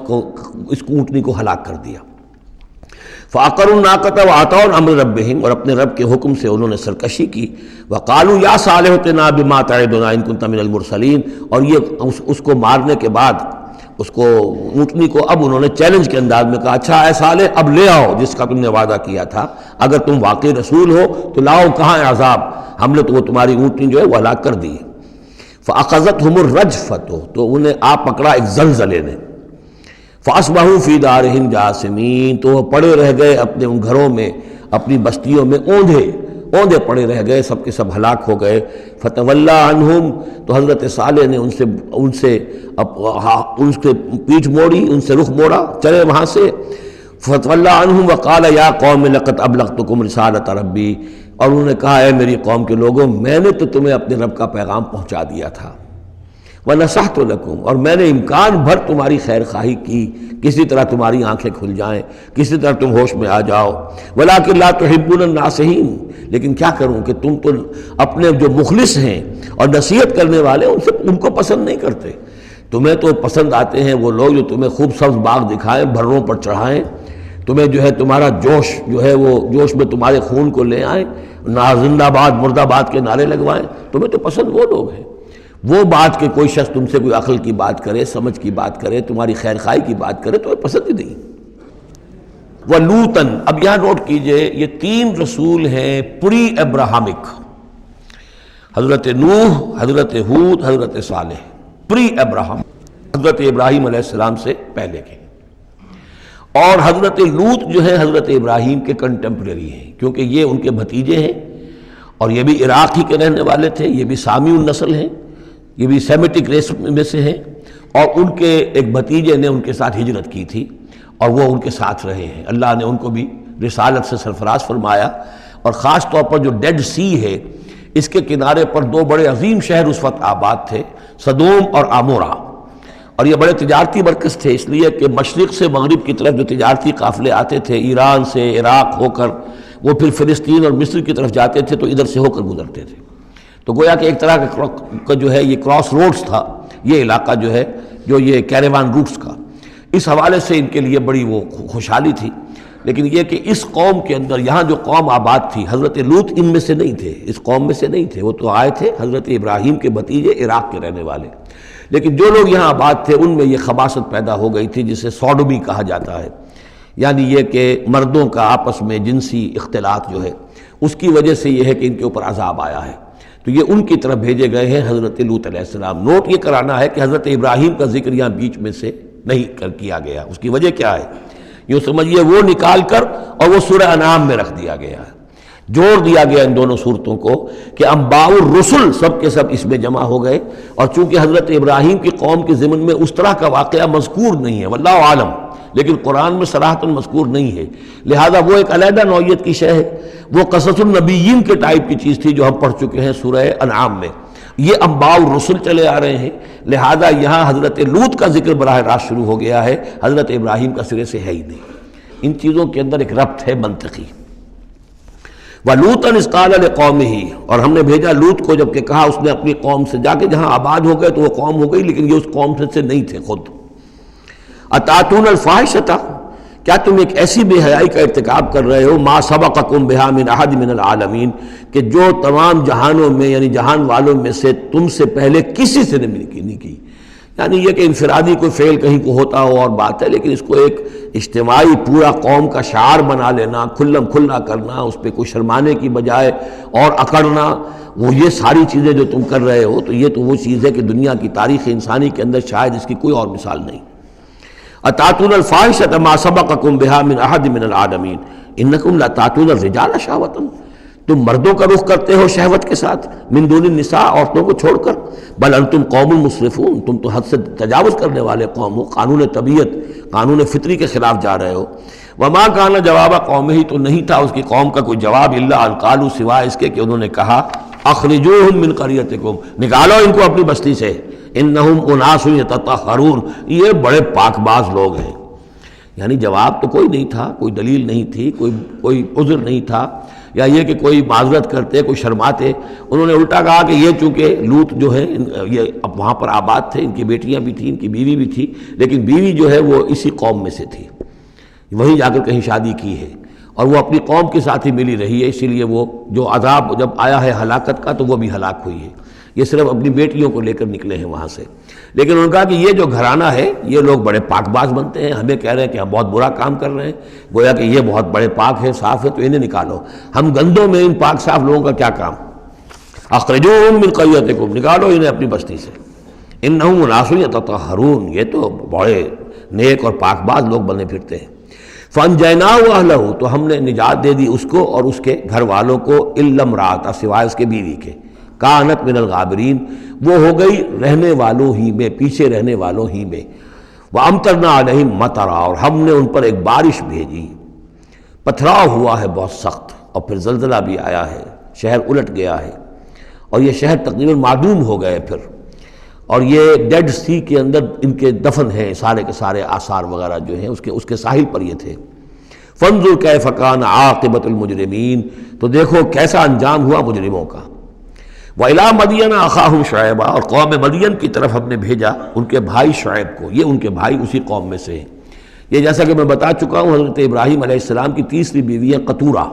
اونٹنی کو ہلاک کر دیا۔ فعقروا الناقة وعتوا امر ربهم، اور اپنے رب کے حکم سے انہوں نے سرکشی کی. وقالوا یا صالح ائتنا بما تعدنا ان كنت من المرسلین، اور یہ اس کو مارنے کے بعد اس کو اونٹنی کو اب انہوں نے چیلنج کے انداز میں کہا اچھا اے صالح اب لے آؤ جس کا تم نے وعدہ کیا تھا، اگر تم واقعی رسول ہو تو لاؤ، کہاں ہے عذاب، ہم نے تو وہ تمہاری اونٹنی جو ہے وہ ہلاک کر دی. فاخذتهم الرجفة، تو انہیں آ پکڑا ایک زلزلے نے. فاصبحوا فی دارہم جاثمین، تو وہ پڑے رہ گئے اپنے ان گھروں میں، اپنی بستیوں میں اوندھے پڑے رہ گئے، سب کے سب ہلاک ہو گئے. فتولی عنہم، تو حضرت صالح نے ان سے پیٹھ موڑی، ان سے رخ موڑا، چلے وہاں سے. فتولی عنہم وقال یا قوم لقد ابلغتکم رسالۃ ربی، اور انہوں نے کہا اے میری قوم کے لوگوں میں نے تو تمہیں اپنے رب کا پیغام پہنچا دیا تھا. وَنَصَحْتُ لَكُمْ، اور میں نے امکان بھر تمہاری خیر خواہی کی، کسی طرح تمہاری آنکھیں کھل جائیں، کسی طرح تم ہوش میں آ جاؤ. وَلَٰكِن لَا تُحِبُّونَ النَّاصِحِينَ، لیکن کیا کروں کہ تم تو اپنے جو مخلص ہیں اور نصیحت کرنے والے ان کو پسند نہیں کرتے. تمہیں تو پسند آتے ہیں وہ لوگ جو تمہیں خوب سبز باغ دکھائیں، بھروں پر چڑھائیں، تمہیں جو ہے تمہارا جوش جو ہے وہ جوش میں تمہارے خون کو لے آئیں، نہ زندہ باد مردہ باد کے نعرے لگوائیں. تمہیں تو پسند وہ لوگ ہیں. وہ بات کہ کوئی شخص تم سے کوئی عقل کی بات کرے، سمجھ کی بات کرے، تمہاری خیر خواہی کی بات کرے تو پسند ہی نہیں. وَلُوطًا، اب یہاں نوٹ کیجئے یہ 3 رسول ہیں پری ابراہمک، حضرت نوح، حضرت ہود، حضرت صالح، پری ابراہم، حضرت ابراہیم علیہ السلام سے پہلے کے. اور حضرت لوط جو ہے حضرت ابراہیم کے کنٹمپریری ہیں، کیونکہ یہ ان کے بھتیجے ہیں اور یہ بھی عراق ہی کے رہنے والے تھے، یہ بھی سامی النسل ہیں، یہ بھی سیمیٹک ریس میں سے ہیں، اور ان کے ایک بھتیجے نے ان کے ساتھ ہجرت کی تھی اور وہ ان کے ساتھ رہے ہیں. اللہ نے ان کو بھی رسالت سے سرفراز فرمایا. اور خاص طور پر جو ڈیڈ سی ہے اس کے کنارے پر 2 بڑے عظیم شہر اس وقت آباد تھے، سدوم اور آمورا، اور یہ بڑے تجارتی مرکز تھے، اس لیے کہ مشرق سے مغرب کی طرف جو تجارتی قافلے آتے تھے ایران سے عراق ہو کر وہ پھر فلسطین اور مصر کی طرف جاتے تھے تو ادھر سے ہو کر گزرتے تھے. تو گویا کہ ایک طرح کا جو ہے یہ کراس روڈز تھا یہ علاقہ جو ہے، جو یہ کیریوان روٹس کا. اس حوالے سے ان کے لیے بڑی وہ خوشحالی تھی. لیکن یہ کہ اس قوم کے اندر یہاں جو قوم آباد تھی، حضرت لوط ان میں سے نہیں تھے، اس قوم میں سے نہیں تھے، وہ تو آئے تھے حضرت ابراہیم کے بھتیجے عراق کے رہنے والے. لیکن جو لوگ یہاں آباد تھے ان میں یہ خباثت پیدا ہو گئی تھی جسے سوڈومی کہا جاتا ہے، یعنی یہ کہ مردوں کا آپس میں جنسی اختلاط جو ہے اس کی وجہ سے یہ ہے کہ ان کے اوپر عذاب آیا ہے. تو یہ ان کی طرف بھیجے گئے ہیں حضرت لوط علیہ السلام. نوٹ یہ کرانا ہے کہ حضرت ابراہیم کا ذکر یہاں بیچ میں سے نہیں کیا گیا. اس کی وجہ کیا ہے؟ یوں سمجھیے وہ نکال کر اور وہ سورہ انعام میں رکھ دیا گیا ہے، جوڑ دیا گیا ان دونوں صورتوں کو کہ انباء الرسل سب کے سب اس میں جمع ہو گئے. اور چونکہ حضرت ابراہیم کی قوم کے ضمن میں اس طرح کا واقعہ مذکور نہیں ہے واللہ عالم، لیکن قرآن میں صراحتاً مذکور نہیں ہے، لہذا وہ ایک علیحدہ نوعیت کی شے ہے. وہ قصص النبیین کے ٹائپ کی چیز تھی جو ہم پڑھ چکے ہیں سورہ انعام میں. یہ انباء الرسل چلے آ رہے ہیں، لہذا یہاں حضرت لوط کا ذکر براہ راست شروع ہو گیا ہے، حضرت ابراہیم کا سرے سے ہے ہی نہیں. ان چیزوں کے اندر ایک ربط ہے منطقی. وَلُوطًا إِذْ قَالَ لِقَوْمِهِ، اور ہم نے بھیجا لوط کو جب کہ کہا اس نے اپنی قوم سے، جا کے جہاں آباد ہو گئے تو وہ قوم ہو گئی لیکن یہ اس قوم سے نہیں تھے خود. أَتَأْتُونَ الْفَاحِشَةَ، کیا تم ایک ایسی بے حیائی کا ارتکاب کر رہے ہو، مَا سَبَقَكُم بِهَا مِنْ أَحَدٍ مِنَ الْعَالَمِينَ، کہ جو تمام جہانوں میں یعنی جہان والوں میں سے تم سے پہلے کسی سے نہیں کی. یعنی یہ کہ انفرادی کوئی فعل کہیں کو ہوتا ہو اور بات ہے، لیکن اس کو ایک اجتماعی پورا قوم کا شعار بنا لینا، کھلم کھلا کرنا، اس پہ کوئی شرمانے کی بجائے اور اکڑنا، وہ یہ ساری چیزیں جو تم کر رہے ہو تو یہ تو وہ چیز ہے کہ دنیا کی تاریخ انسانی کے اندر شاید اس کی کوئی اور مثال نہیں. اتاتون الفاحشۃ ما سبقکم بها من احد من العالمین انکم لتاتون الرجال شہوۃ، تم مردوں کا رخ کرتے ہو شہوت کے ساتھ، من دون النساء، عورتوں کو چھوڑ کر، بل انتم قوم مسرفون، تم تو حد سے تجاوز کرنے والے قوم ہو، قانون طبیعت، قانون فطری کے خلاف جا رہے ہو. وما کان جواب قومہ، تو نہیں تھا اس کی قوم کا کوئی جواب، الا ان قالوا، سوائے اس کے کہ انہوں نے کہا، اخرجوہم من قریتکم، نکالو ان کو اپنی بستی سے، انہم اناس یتطہرون، یہ بڑے پاک باز لوگ ہیں. یعنی جواب تو کوئی نہیں تھا، کوئی دلیل نہیں تھی، کوئی عذر نہیں تھا، یا یہ کہ کوئی معذرت کرتے، کوئی شرماتے. انہوں نے الٹا کہا کہ یہ چونکہ لوط جو ہے یہ اب وہاں پر آباد تھے، ان کی بیٹیاں بھی تھیں، ان کی بیوی بھی تھی، لیکن بیوی جو ہے وہ اسی قوم میں سے تھی. وہیں جا کر کہیں شادی کی ہے، اور وہ اپنی قوم کے ساتھ ہی ملی رہی ہے، اسی لیے وہ جو عذاب جب آیا ہے ہلاکت کا تو وہ بھی ہلاک ہوئی ہے۔ یہ صرف اپنی بیٹیوں کو لے کر نکلے ہیں وہاں سے، لیکن انہوں نے کہا کہ یہ جو گھرانہ ہے یہ لوگ بڑے پاک باز بنتے ہیں، ہمیں کہہ رہے ہیں کہ ہم بہت برا کام کر رہے ہیں، گویا کہ یہ بہت بڑے پاک ہیں، صاف ہے، تو انہیں نکالو۔ ہم گندوں میں ان پاک صاف لوگوں کا کیا کام؟ اخرجوہم من قریتکم، نکالو انہیں اپنی بستی سے، انہم اناس یتطہرون، یہ تو بڑے نیک اور پاک باز لوگ بنے پھرتے ہیں۔ فانجیناہ واہلہ، تو ہم نے نجات دے دی اس کو اور اس کے گھر والوں کو، الا امرأتہ، سوائے اس کے بیوی کے، کانت من الغابرین، وہ ہو گئی رہنے والوں ہی میں، پیچھے رہنے والوں ہی میں۔ وامطرنا علیہم مطرا، اور ہم نے ان پر ایک بارش بھیجی، پتھراؤ ہوا ہے بہت سخت، اور پھر زلزلہ بھی آیا ہے، شہر الٹ گیا ہے، اور یہ شہر تقریباً معدوم ہو گئے پھر، اور یہ ڈیڈ سی کے اندر ان کے دفن ہیں، سارے کے سارے آثار وغیرہ جو ہیں اس کے ساحل پر یہ تھے۔ فانظر کیف کان عاقبۃ المجرمین، تو دیکھو کیسا انجام ہوا مجرموں کا۔ وَإِلَىٰ مَدْيَنَ أَخَاهُمْ شُعَيْبًا، اور قوم مدین کی طرف ہم نے بھیجا ان کے بھائی شعیب کو، یہ ان کے بھائی اسی قوم میں سے ہیں۔ یہ جیسا کہ میں بتا چکا ہوں، حضرت ابراہیم علیہ السلام کی تیسری بیوی ہے قطورہ،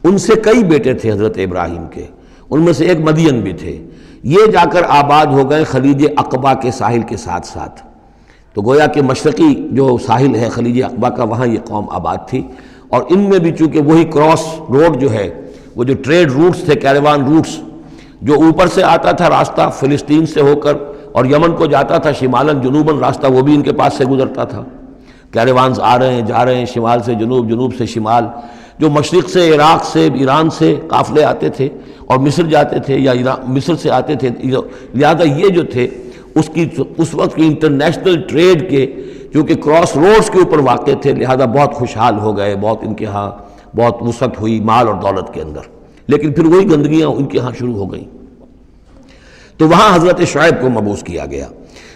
ان سے کئی بیٹے تھے حضرت ابراہیم کے، ان میں سے ایک مدین بھی تھے، یہ جا کر آباد ہو گئے خلیج عقبہ کے ساحل کے ساتھ ساتھ، تو گویا کہ مشرقی جو ساحل ہے خلیج عقبہ کا، وہاں یہ قوم آباد تھی، اور ان میں بھی چونکہ وہی کراس روڈ جو ہے، وہ جو ٹریڈ روٹس تھے، کیریوان روٹس، جو اوپر سے آتا تھا راستہ فلسطین سے ہو کر اور یمن کو جاتا تھا شمالاً جنوباً راستہ، وہ بھی ان کے پاس سے گزرتا تھا۔ کیریوانز آ رہے ہیں جا رہے ہیں، شمال سے جنوب، جنوب سے شمال، جو مشرق سے عراق سے ایران سے قافلے آتے تھے اور مصر جاتے تھے یا مصر سے آتے تھے، لہذا یہ جو تھے اس وقت کی انٹرنیشنل ٹریڈ کے چونکہ کراس روڈز کے اوپر واقع تھے، لہذا بہت خوشحال ہو گئے، بہت ان کے ہاں بہت وسعت ہوئی مال اور دولت کے اندر، لیکن پھر وہی گندگیاں ان کے ہاں شروع ہو گئیں، تو وہاں حضرت شعیب کو مبعوث کیا گیا۔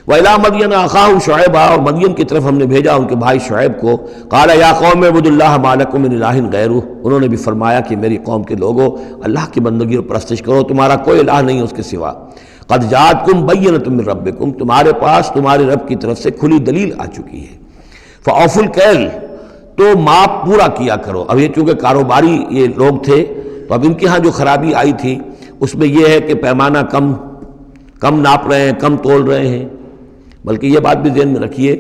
وَإِلَىٰ مَدْيَنَ أَخَاهُمْ شُعَيْبًا، اور مدین کی طرف ہم نے بھیجا ان کے بھائی شعیب کو۔ قَالَ يَا قَوْمِ اعْبُدُوا اللَّهَ مَا لَكُم مِّنْ إِلَٰهٍ غَيْرُهُ، انہوں نے بھی فرمایا کہ میری قوم کے لوگو اللہ کی بندگی اور پرستش کرو، تمہارا کوئی الہ نہیں ہے اس کے سوا۔ قَدْ جَاءَتْكُمْ بَيِّنَةٌ مِّن رَبِّكُمْ، تمہارے پاس تمہارے رب کی طرف سے کھلی دلیل آ چکی ہے۔ فَأَوْفُوا الْكَيْلَ، تو ماپ پورا کیا کرو۔ اب یہ چونکہ کاروباری یہ لوگ تھے تو اب ان کے ہاں جو خرابی آئی تھی اس میں یہ ہے کہ پیمانہ کم ناپ رہے ہیں، کم تول رہے ہیں، بلکہ یہ بات بھی ذہن میں رکھیے،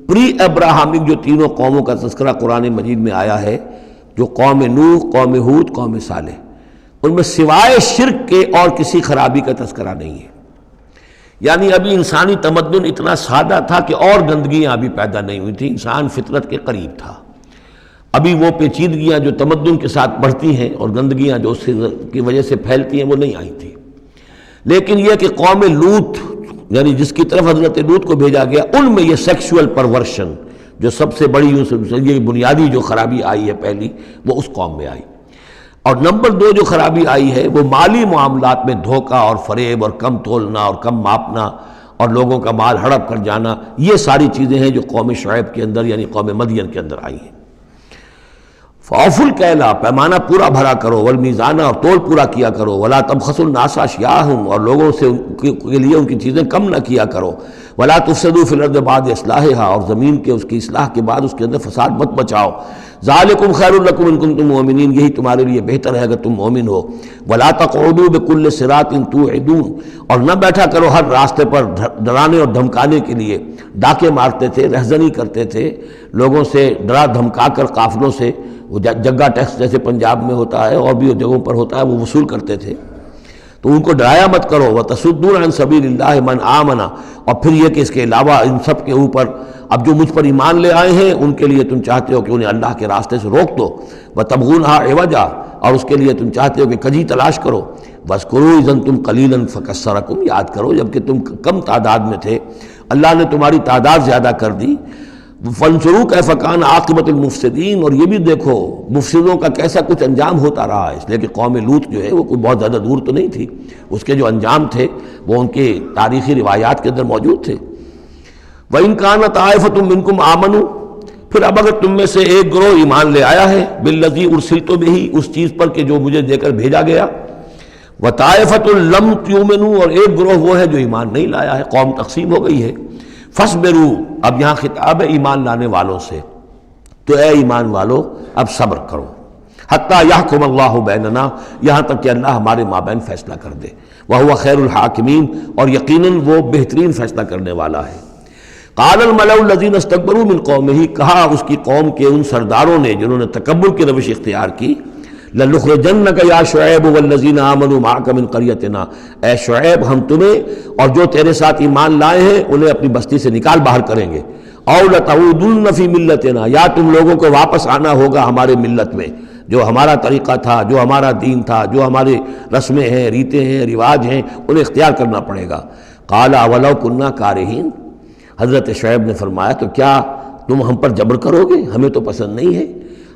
پری ابراہمک جو تینوں قوموں کا تذکرہ قرآن مجید میں آیا ہے، جو قوم نوح، قوم ہود، قوم صالح، ان میں سوائے شرک کے اور کسی خرابی کا تذکرہ نہیں ہے۔ یعنی ابھی انسانی تمدن اتنا سادہ تھا کہ اور گندگیاں ابھی پیدا نہیں ہوئی تھیں، انسان فطرت کے قریب تھا، ابھی وہ پیچیدگیاں جو تمدن کے ساتھ بڑھتی ہیں اور گندگیاں جو اس کی وجہ سے پھیلتی ہیں وہ نہیں آئی تھیں۔ لیکن یہ کہ قوم لوط، یعنی جس کی طرف حضرت لوط کو بھیجا گیا، ان میں یہ سیکشول پرورشن جو سب سے بڑی یہ بنیادی جو خرابی آئی ہے پہلی، وہ اس قوم میں آئی۔ اور نمبر 2 جو خرابی آئی ہے وہ مالی معاملات میں دھوکہ اور فریب اور کم تولنا اور کم ماپنا اور لوگوں کا مال ہڑپ کر جانا، یہ ساری چیزیں ہیں جو قوم شعیب کے اندر یعنی قوم مدین کے اندر آئی ہیں۔ فَأَوْفُوا الْكَيْلَ، پیمانہ پورا بھرا کرو، وَالْمِيزَانَ، اور تول پورا کیا کرو، وَلَا تَبْخَسُوا النَّاسَ أَشْيَاءَهُمْ، اور لوگوں سے کے لیے ان کی چیزیں کم نہ کیا کرو، وَلَا تُفْسِدُوا فِي الْأَرْضِ بَعْدَ إِصْلَاحِهَا، اور زمین کے اس کی اصلاح کے بعد اس کے اندر فساد مت مچاؤ، ذَلِكُمْ خَيْرٌ لَكُمْ إِن كُنتُم مُؤْمِنِينَ، یہی تمہارے لیے بہتر ہے اگر تم مومن ہو، وَلَا تَقْعُدُوا بِكُلِّ صِرَاطٍ تُوعِدُونَ، اور نہ بیٹھا کرو ہر راستے پر ڈرانے اور دھمکانے کے لیے، ڈاکے مارتے تھے، رہزنی کرتے تھے لوگوں سے، ڈرا دھمکا کر قافلوں سے، وہ جگہ ٹیکس جیسے پنجاب میں ہوتا ہے اور بھی جگہوں پر ہوتا ہے وہ وصول کرتے تھے، تو ان کو ڈرایا مت کرو۔ وَتَصُدُّونَ عَن سَبِيلِ اللَّهِ مَنْ آمَنَ، اور پھر یہ کہ اس کے علاوہ ان سب کے اوپر اب جو مجھ پر ایمان لے آئے ہیں ان کے لیے تم چاہتے ہو کہ انہیں اللہ کے راستے سے روک دو، وَتَبْغُونَهَا عِوَجًا، اور اس کے لیے تم چاہتے ہو کہ کجی تلاش کرو، وَاذْكُرُوا إِذْ أَنْتُمْ قَلِيلًا فَكَثَّرَكُمْ، یاد کرو جب کہ تم کم تعداد میں تھے اللہ نے تمہاری تعداد زیادہ کر دی۔ فَانْظُرُوا كَيْفَ كَانَ عَاقِبَةُ الْمُفْسِدِينَ، اور یہ بھی دیکھو مفسدوں کا کیسا کچھ انجام ہوتا رہا ہے، اس لیے کہ قوم لوط جو ہے وہ کوئی بہت زیادہ دور تو نہیں تھی، اس کے جو انجام تھے وہ ان کے تاریخی روایات کے اندر موجود تھے۔ وَإِنْ كَانَ طَائِفَةٌ مِّنْكُمْ آمَنُوا، پھر اب اگر تم میں سے ایک گروہ ایمان لے آیا ہے، بِالَّذِي أُرْسِلْتُ بِهِ، اس چیز پر کہ جو مجھے دے کر بھیجا گیا، وَطَائِفَةٌ لَمْ تُؤْمِنُوا، اور ایک گروہ وہ ہے جو ایمان نہیں لایا ہے، قوم تقسیم ہو گئی ہے۔ فَاصْبِرُوا، اب یہاں خطاب ہے ایمان لانے والوں سے، تو اے ایمان والو اب صبر کرو، حتیٰ یحکم اللہ بیننا، یہاں تک کہ اللہ ہمارے مابین فیصلہ کر دے، وہو خیر الحاکمین، اور یقیناً وہ بہترین فیصلہ کرنے والا ہے۔ قال الملأ الذین استکبروا من قومہ، کہا اس کی قوم کے ان سرداروں نے جنہوں نے تکبر کی روش اختیار کی، لَنُخْرِجَنَّكَ يَا شُعَيْبُ وَالَّذِينَ آمَنُوا مَعَكَ مِنْ قَرْيَتِنَا، اے شعیب ہم تمہیں اور جو تیرے ساتھ ایمان لائے ہیں انہیں اپنی بستی سے نکال باہر کریں گے، اَوْ لَتَعُودُنَّ فِي مِلَّتِنَا، یا تم لوگوں کو واپس آنا ہوگا ہمارے ملت میں، جو ہمارا طریقہ تھا، جو ہمارا دین تھا، جو ہمارے رسمیں ہیں، ریتیں ہیں، رواج ہیں، انہیں اختیار کرنا پڑے گا۔ قَالَ أَوَلَوْ كُنَّا كَارِهِينَ، حضرت شعیب نے فرمایا تو کیا تم ہم پر جبر کرو گے؟ ہمیں تو پسند نہیں ہے،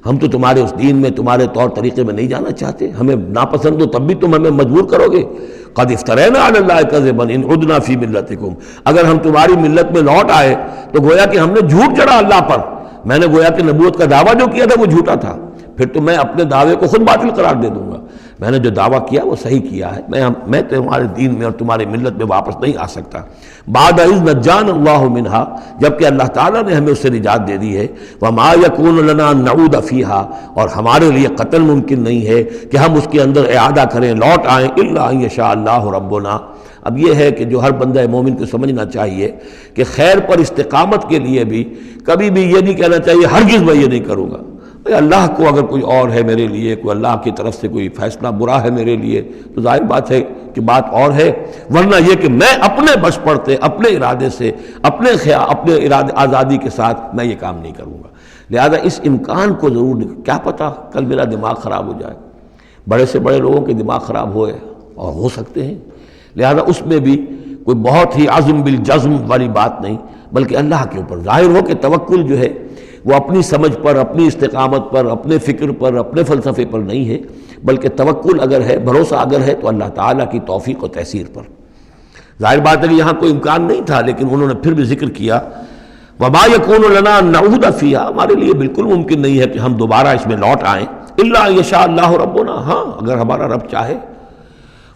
ہم تو تمہارے اس دین میں، تمہارے طور طریقے میں نہیں جانا چاہتے، ہمیں ناپسند ہو تب بھی تم ہمیں مجبور کرو گے۔ قد افترینا علی اللہ کذبا ان عدنا فی ملتکم، اگر ہم تمہاری ملت میں لوٹ آئے تو گویا کہ ہم نے جھوٹ چڑھا اللہ پر، میں نے گویا کہ نبوت کا دعویٰ جو کیا تھا وہ جھوٹا تھا، پھر تو میں اپنے دعوے کو خود باطل قرار دے دوں گا، میں نے جو دعویٰ کیا وہ صحیح کیا ہے، میں تمہارے دین میں اور تمہاری ملت میں واپس نہیں آ سکتا۔ بعد اذ نجانا اللہ منہا، جبکہ اللہ تعالیٰ نے ہمیں اس سے نجات دے دی ہے، وما یکون لنا ان نعود فیہا، اور ہمارے لیے قتل ممکن نہیں ہے کہ ہم اس کے اندر اعادہ کریں، لوٹ آئیں، الا ان یشاء اللہ ربنا۔ اب یہ ہے کہ جو ہر بندہ مومن کو سمجھنا چاہیے کہ خیر پر استقامت کے لیے بھی کبھی بھی یہ نہیں کہنا چاہیے ہرگز میں یہ نہیں کروں گا، اللہ کو اگر کوئی اور ہے میرے لیے، کوئی اللہ کی طرف سے کوئی فیصلہ برا ہے میرے لیے تو ظاہر بات ہے کہ بات اور ہے، ورنہ یہ کہ میں اپنے بس پڑتے، اپنے ارادے سے، اپنے ارادے آزادی کے ساتھ میں یہ کام نہیں کروں گا۔ لہذا اس امکان کو ضرور، کیا پتہ کل میرا دماغ خراب ہو جائے، بڑے سے بڑے لوگوں کے دماغ خراب ہوئے اور ہو سکتے ہیں، لہذا اس میں بھی کوئی بہت ہی عزم بالجزم والی بات نہیں، بلکہ اللہ کے اوپر ظاہر ہو کہ توکل جو ہے وہ اپنی سمجھ پر، اپنی استقامت پر، اپنے فکر پر، اپنے فلسفے پر نہیں ہے، بلکہ توکل اگر ہے، بھروسہ اگر ہے تو اللہ تعالیٰ کی توفیق و تیسیر پر۔ ظاہر بات ہے کہ یہاں کوئی امکان نہیں تھا، لیکن انہوں نے پھر بھی ذکر کیا وما یکون لنا ان نعود فیہا، ہمارے لیے بالکل ممکن نہیں ہے کہ ہم دوبارہ اس میں لوٹ آئیں، الا ان یشاء اللہ ربنا، ہاں اگر ہمارا رب چاہے۔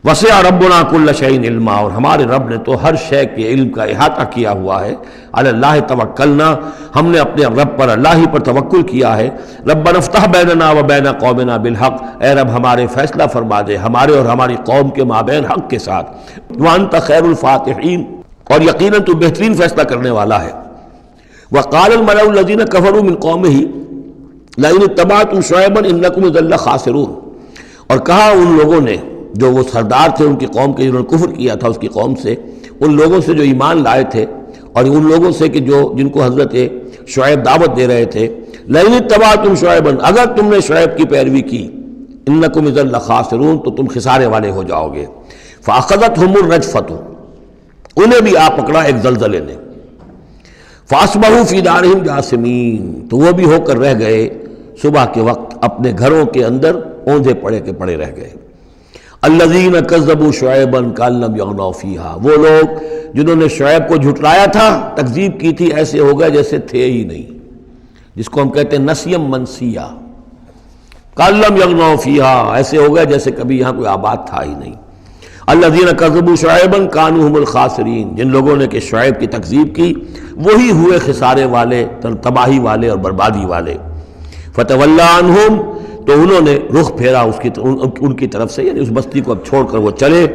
وسع ربنا کل شیء علما، اور ہمارے رب نے تو ہر شے کے علم کا احاطہ کیا ہوا ہے۔ علی اللہ توکلنا، ہم نے اپنے رب پر، اللہ ہی پر توکل کیا ہے۔ ربنا افتح بیننا و بین قومنا بالحق، اے رب ہمارے فیصلہ فرما دے ہمارے اور ہماری قوم کے مابین حق کے ساتھ۔ وانت خیر الفاتحین، اور یقیناً تو بہترین فیصلہ کرنے والا ہے۔ وقال الملأ الذین کفروا من قومہ لئن اتبعتم شعیبا انکم اذا لخاسرون، اور کہا ان لوگوں نے جو وہ سردار تھے ان کی قوم کے، جنہوں نے کفر کیا تھا اس کی قوم سے، ان لوگوں سے جو ایمان لائے تھے اور ان لوگوں سے کہ جن کو حضرت شعیب دعوت دے رہے تھے، لئن اتبعتم شعیبا، اگر تم نے شعیب کی پیروی کی، انکم اذا لخاسرون، تو تم خسارے والے ہو جاؤ گے۔ فاخذتہم الرجفۃ، انہیں بھی آ پکڑا ایک زلزلے نے، فاصبحوا فی دارہم جاثمین، تو وہ بھی ہو کر رہ گئے صبح کے وقت اپنے گھروں کے اندر اوندھے پڑے کے پڑے رہ گئے۔ الذین کذبوا شعیبا کأن لم یغنوا فیہا، وہ لوگ جنہوں نے شعیب کو جھٹلایا تھا، تکذیب کی تھی، ایسے ہو گئے جیسے تھے ہی نہیں، جس کو ہم کہتے ہیں نسیم منسیہ، کأن لم یغنوا فیہا، ایسے ہو گئے جیسے کبھی یہاں کوئی آباد تھا ہی نہیں۔ الذین کذبوا شعیبا کانوا هم الخاسرین، جن لوگوں نے کہ شعیب کی تکذیب کی وہی ہوئے خسارے والے، تباہی والے اور بربادی والے۔ فتولی عنہم، تو انہوں نے رخ پھیرا ان کی طرف سے، یعنی اس بستی کو اب چھوڑ کر وہ چلے۔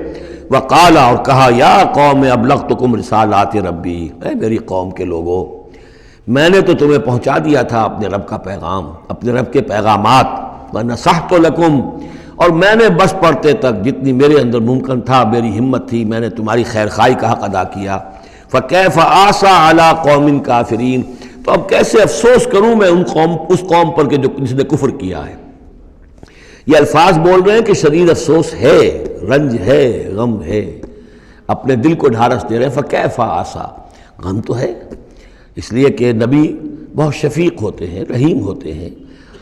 وقال، اور کہا، یا قوم ابلغتکم رسالات ربی، اے میری قوم کے لوگوں، میں نے تو تمہیں پہنچا دیا تھا اپنے رب کا پیغام، اپنے رب کے پیغامات، ونصحت لکم، اور میں نے بس پڑھتے تک جتنی میرے اندر ممکن تھا، میری ہمت تھی، میں نے تمہاری خیر خواہی کا حق ادا کیا۔ فکیف آسیٰ علی قوم کافرین، تو اب کیسے افسوس کروں میں اس قوم پر کہ جس نے کفر کیا ہے۔ یہ الفاظ بول رہے ہیں کہ شدید افسوس ہے، رنج ہے، غم ہے، اپنے دل کو ڈھارس دے رہے ہیں۔ فکیف آسیٰ، غم تو ہے، اس لیے کہ نبی بہت شفیق ہوتے ہیں، رحیم ہوتے ہیں،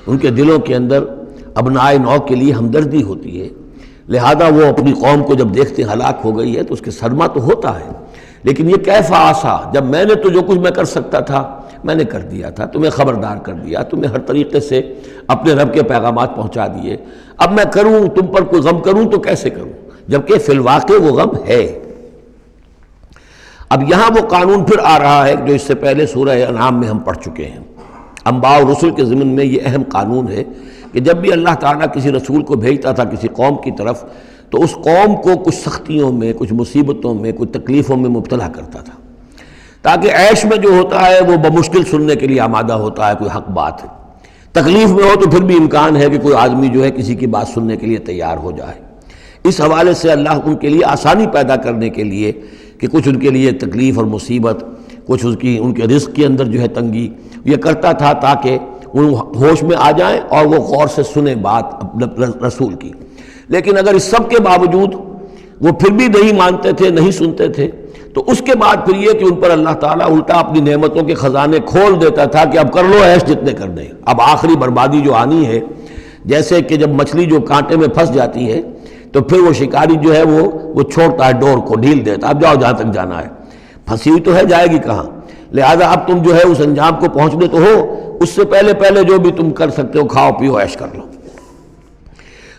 ان کے دلوں کے اندر ابنائے نو کے لیے ہمدردی ہوتی ہے، لہذا وہ اپنی قوم کو جب دیکھتے ہلاک ہو گئی ہے تو اس کے صدمہ تو ہوتا ہے، لیکن یہ کیف آسیٰ، جب میں نے تو جو کچھ میں کر سکتا تھا میں نے کر دیا تھا، تمہیں خبردار کر دیا، تمہیں ہر طریقے سے اپنے رب کے پیغامات پہنچا دیے، اب میں کروں تم پر کوئی غم کروں تو کیسے کروں، جبکہ فی الواقع وہ غم ہے۔ اب یہاں وہ قانون پھر آ رہا ہے جو اس سے پہلے سورہ انعام میں ہم پڑھ چکے ہیں۔ انبیاء اور رسل کے ضمن میں یہ اہم قانون ہے کہ جب بھی اللہ تعالیٰ کسی رسول کو بھیجتا تھا کسی قوم کی طرف تو اس قوم کو کچھ سختیوں میں، کچھ مصیبتوں میں، کچھ تکلیفوں میں مبتلا کرتا تھا، تاکہ عیش میں جو ہوتا ہے وہ بمشکل سننے کے لیے آمادہ ہوتا ہے کوئی حق بات ہے، تکلیف میں ہو تو پھر بھی امکان ہے کہ کوئی آدمی جو ہے کسی کی بات سننے کے لیے تیار ہو جائے۔ اس حوالے سے اللہ ان کے لیے آسانی پیدا کرنے کے لیے کہ کچھ ان کے لیے تکلیف اور مصیبت، کچھ ان کے رزق کے اندر جو ہے تنگی، یہ کرتا تھا تاکہ وہ ہوش میں آ جائیں اور وہ غور سے سنیں بات رسول کی۔ لیکن اگر اس سب کے باوجود وہ پھر بھی نہیں مانتے تھے، نہیں سنتے تھے، تو اس کے بعد پھر یہ کہ ان پر اللہ تعالیٰ الٹا اپنی نعمتوں کے خزانے کھول دیتا تھا کہ اب کر لو عیش جتنے کرنے، اب آخری بربادی جو آنی ہے، جیسے کہ جب مچھلی جو کانٹے میں پھنس جاتی ہے تو پھر وہ شکاری جو ہے وہ چھوڑتا ہے ڈور کو، ڈھیل دیتا ہے، اب جاؤ جہاں تک جانا ہے، پھنسی ہوئی تو ہے، جائے گی کہاں، لہذا اب تم جو ہے اس انجام کو پہنچنے تو ہو، اس سے پہلے جو بھی تم کر سکتے ہو کھاؤ پیو عیش کر لو۔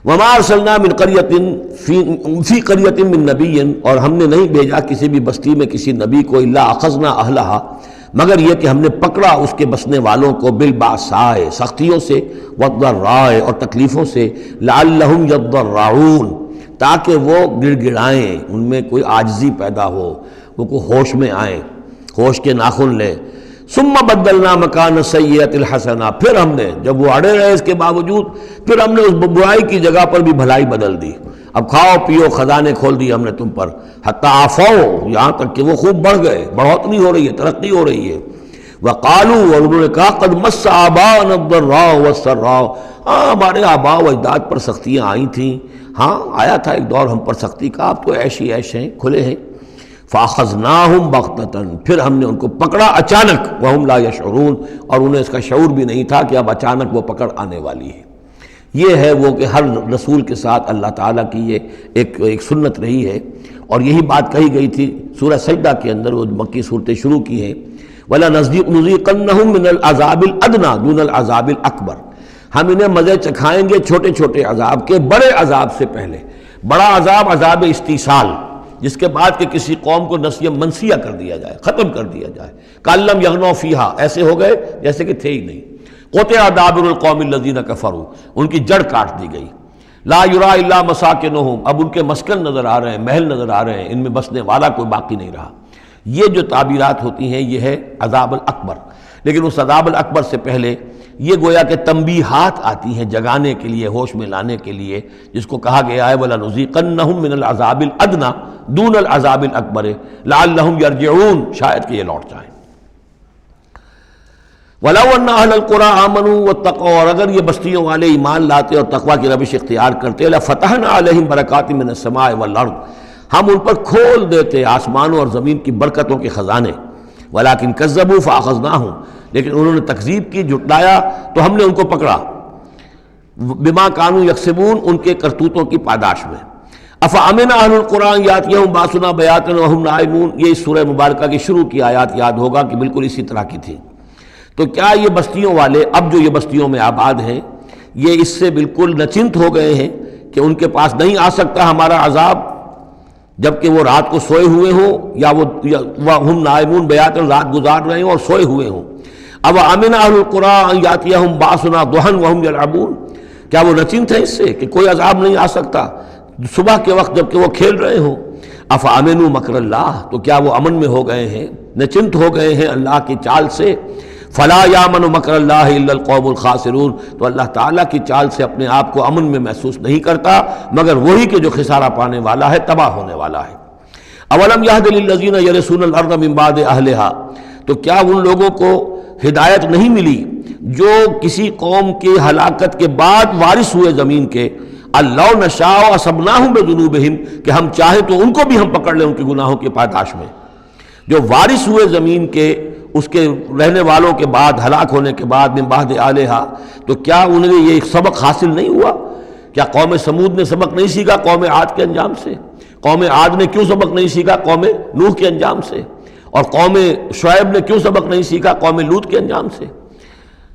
وما ارسلنا من قریۃ فی قریۃ من نبی، اور ہم نے نہیں بھیجا کسی بھی بستی میں کسی نبی کو الا اخذنا اہلہا، مگر یہ کہ ہم نے پکڑا اس کے بسنے والوں کو بالباساء سختیوں سے، والضراء اور تکلیفوں سے، لعلہم یضرعون تاکہ وہ گڑ گڑائیں، ان میں کوئی عاجزی پیدا ہو، وہ کوئی ہوش میں آئیں، ہوش کے ناخن لیں۔ ثم بدلنا مکان السیئۃ الحسنہ، پھر ہم نے جب وہ اڑے رہے اس کے باوجود، پھر ہم نے اس برائی کی جگہ پر بھی بھلائی بدل دی، اب کھاؤ پیو خزانے کھول دیے ہم نے تم پر، حتی عفوا یہاں تک کہ وہ خوب بڑھ گئے، بڑھوتری ہو رہی ہے، ترقی ہو رہی ہے۔ وقالوا اور انہوں نے کہا قد مس آباءنا الضراء والسراء، ہمارے آباء و اجداد پر سختیاں آئی تھیں، ہاں آیا تھا ایک دور ہم پر سختی کا، اب تو عیش ہی عیش ہیں، کھلے ہیں۔ فاخذناہم بغتۃ، پھر ہم نے ان کو پکڑا اچانک، وہم لا یشعرون اور انہیں اس کا شعور بھی نہیں تھا کہ اب اچانک وہ پکڑ آنے والی ہے۔ یہ ہے وہ کہ ہر رسول کے ساتھ اللہ تعالیٰ کی یہ ایک سنت رہی ہے، اور یہی بات کہی گئی تھی سورہ سجدہ کے اندر، وہ مکی صورتیں شروع کی ہیں، وَلَنُذِيقَنَّهُم مِّنَ الْعَذَابِ الْأَدْنَىٰ دُونَ الْعَذَابِ الْأَكْبَرِ، ہم انہیں مزے چکھائیں گے چھوٹے چھوٹے عذاب کے بڑے عذاب سے پہلے۔ بڑا عذاب عذاب استیصال، جس کے بعد کہ کسی قوم کو نسیہ منسیہ کر دیا جائے، ختم کر دیا جائے، کَأَلَّمْ يَغْنَوْا فِيهَا، ایسے ہو گئے جیسے کہ تھے ہی نہیں۔ قُطِعَ دَابِرُ الْقَوْمِ الَّذِينَ كَفَرُوا، ان کی جڑ کاٹ دی گئی۔ لَا يُرَىٰ إِلَّا مَسَاكِنُهُمْ، اب ان کے مسکن نظر آ رہے ہیں، محل نظر آ رہے ہیں، ان میں بسنے والا کوئی باقی نہیں رہا۔ یہ جو تعبیرات ہوتی ہیں یہ ہے عذاب الاکبر، لیکن اس عذاب الاکبر سے پہلے یہ گویا کہ تنبیہات آتی ہیں جگانے کے لیے، ہوش میں لانے کے لیے، جس کو کہا گیا ہے وَلَنُذِيقَنَّهُم مِّنَ الْعَذَابِ الْأَدْنَىٰ دُونَ الْعَذَابِ الْأَكْبَرِ لَعَلَّهُمْ يَرْجِعُونَ، شاید کہ یہ لوٹ جائیں۔ وَلَوْ أَنَّ أَهْلَ الْقُرَىٰ آمَنُوا وَاتَّقَوْا، اور اگر یہ بستیوں والے ایمان لاتے اور تقویٰ کی روش اختیار کرتے، لَفَتَحْنَا عَلَيْهِمْ بَرَكَاتٍ مِّنَ السَّمَاءِ وَالْأَرْضِ، ہم ان پر کھول دیتے آسمانوں اور زمین کی برکتوں کے خزانے۔ وَلَٰكِن كَذَّبُوا فَأَخَذْنَاهُمْ، لیکن انہوں نے تکذیب کی، جھٹلایا، تو ہم نے ان کو پکڑا۔ بِمَا كَانُوا يَكْسِبُونَ، ان کے کرتوتوں کی پاداش میں۔ أَفَأَمِنَ أَهْلُ الْقُرْآنِ يَأْتِيَهُمْ بَأْسُنَا بَيَاتًا وَهُمْ نَائِمُونَ، یہ اس سورہ مبارکہ کی شروع کی آیات یاد ہوگا کہ بالکل اسی طرح کی تھی۔ تو کیا یہ بستیوں والے اب جو یہ بستیوں میں آباد ہیں یہ اس سے بالکل نچنت ہو گئے ہیں کہ ان کے پاس نہیں آ سکتا ہمارا عذاب، جبکہ وہ رات کو سوئے ہوئے ہوں، یا وہ ہم نائمون بیاتن رات گزار رہے ہوں اور سوئے ہوئے ہوں۔ اب امن اہل القریٰ ان یاتیہم باسنا ضحی وہم یلعبون، کیا وہ نچنت ہے اس سے کہ کوئی عذاب نہیں آ سکتا صبح کے وقت جبکہ وہ کھیل رہے ہوں؟ افامنوا مکر اللہ، تو کیا وہ امن میں ہو گئے ہیں، نچنت ہو گئے ہیں اللہ کی چال سے؟ فلا یامن مکر اللہ الا القوم الخاسرون، تو اللہ تعالیٰ کی چال سے اپنے آپ کو امن میں محسوس نہیں کرتا مگر وہی کہ جو خسارہ پانے والا ہے، تباہ ہونے والا ہے۔ اولم یہد للذین یرثون الارض من بعد اہلہا، تو کیا ان لوگوں کو ہدایت نہیں ملی جو کسی قوم کی ہلاکت کے بعد وارث ہوئے زمین کے؟ اللہ نشاء اصبناہم بذنوبہم، کہ ہم چاہیں تو ان کو بھی ہم پکڑ لیں ان کے گناہوں کی پاداش میں۔ جو وارث ہوئے زمین کے، اس کے رہنے والوں کے بعد، ہلاک ہونے کے بعد، من بعد اہلہا، تو کیا انہیں یہ سبق حاصل نہیں ہوا؟ کیا قوم سمود نے سبق نہیں سیکھا قوم عاد کے انجام سے؟ قوم عاد نے کیوں سبق نہیں سیکھا قوم نوح کے انجام سے؟ اور قوم شعیب نے کیوں سبق نہیں سیکھا قوم لوط کے انجام سے؟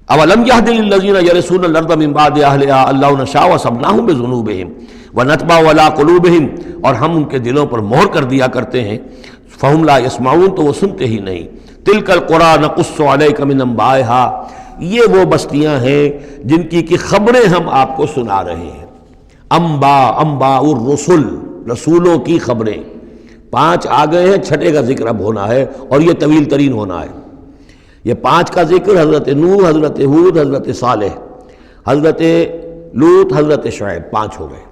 اولم یہد للذین یرثون الارض من بعد اہلہا اللہ نشاء اصبناہم بذنوبہم ونطبع علی قلوبہم، اور ہم ان کے دلوں پر مہر کر دیا کرتے ہیں، فہم لا یسمعون، تو وہ سنتے ہی نہیں۔ تلک القریٰ نقص علیک من انبائہا، یہ وہ بستیاں ہیں جن کی خبریں ہم آپ کو سنا رہے ہیں۔ انباء الرسل، رسولوں کی خبریں 5 آ گئے ہیں، 6 کا ذکر اب ہونا ہے اور یہ طویل ترین ہونا ہے۔ یہ 5 کا ذکر حضرت نوح، حضرت ہود، حضرت صالح، حضرت لوط، حضرت شعیب، 5 ہو گئے۔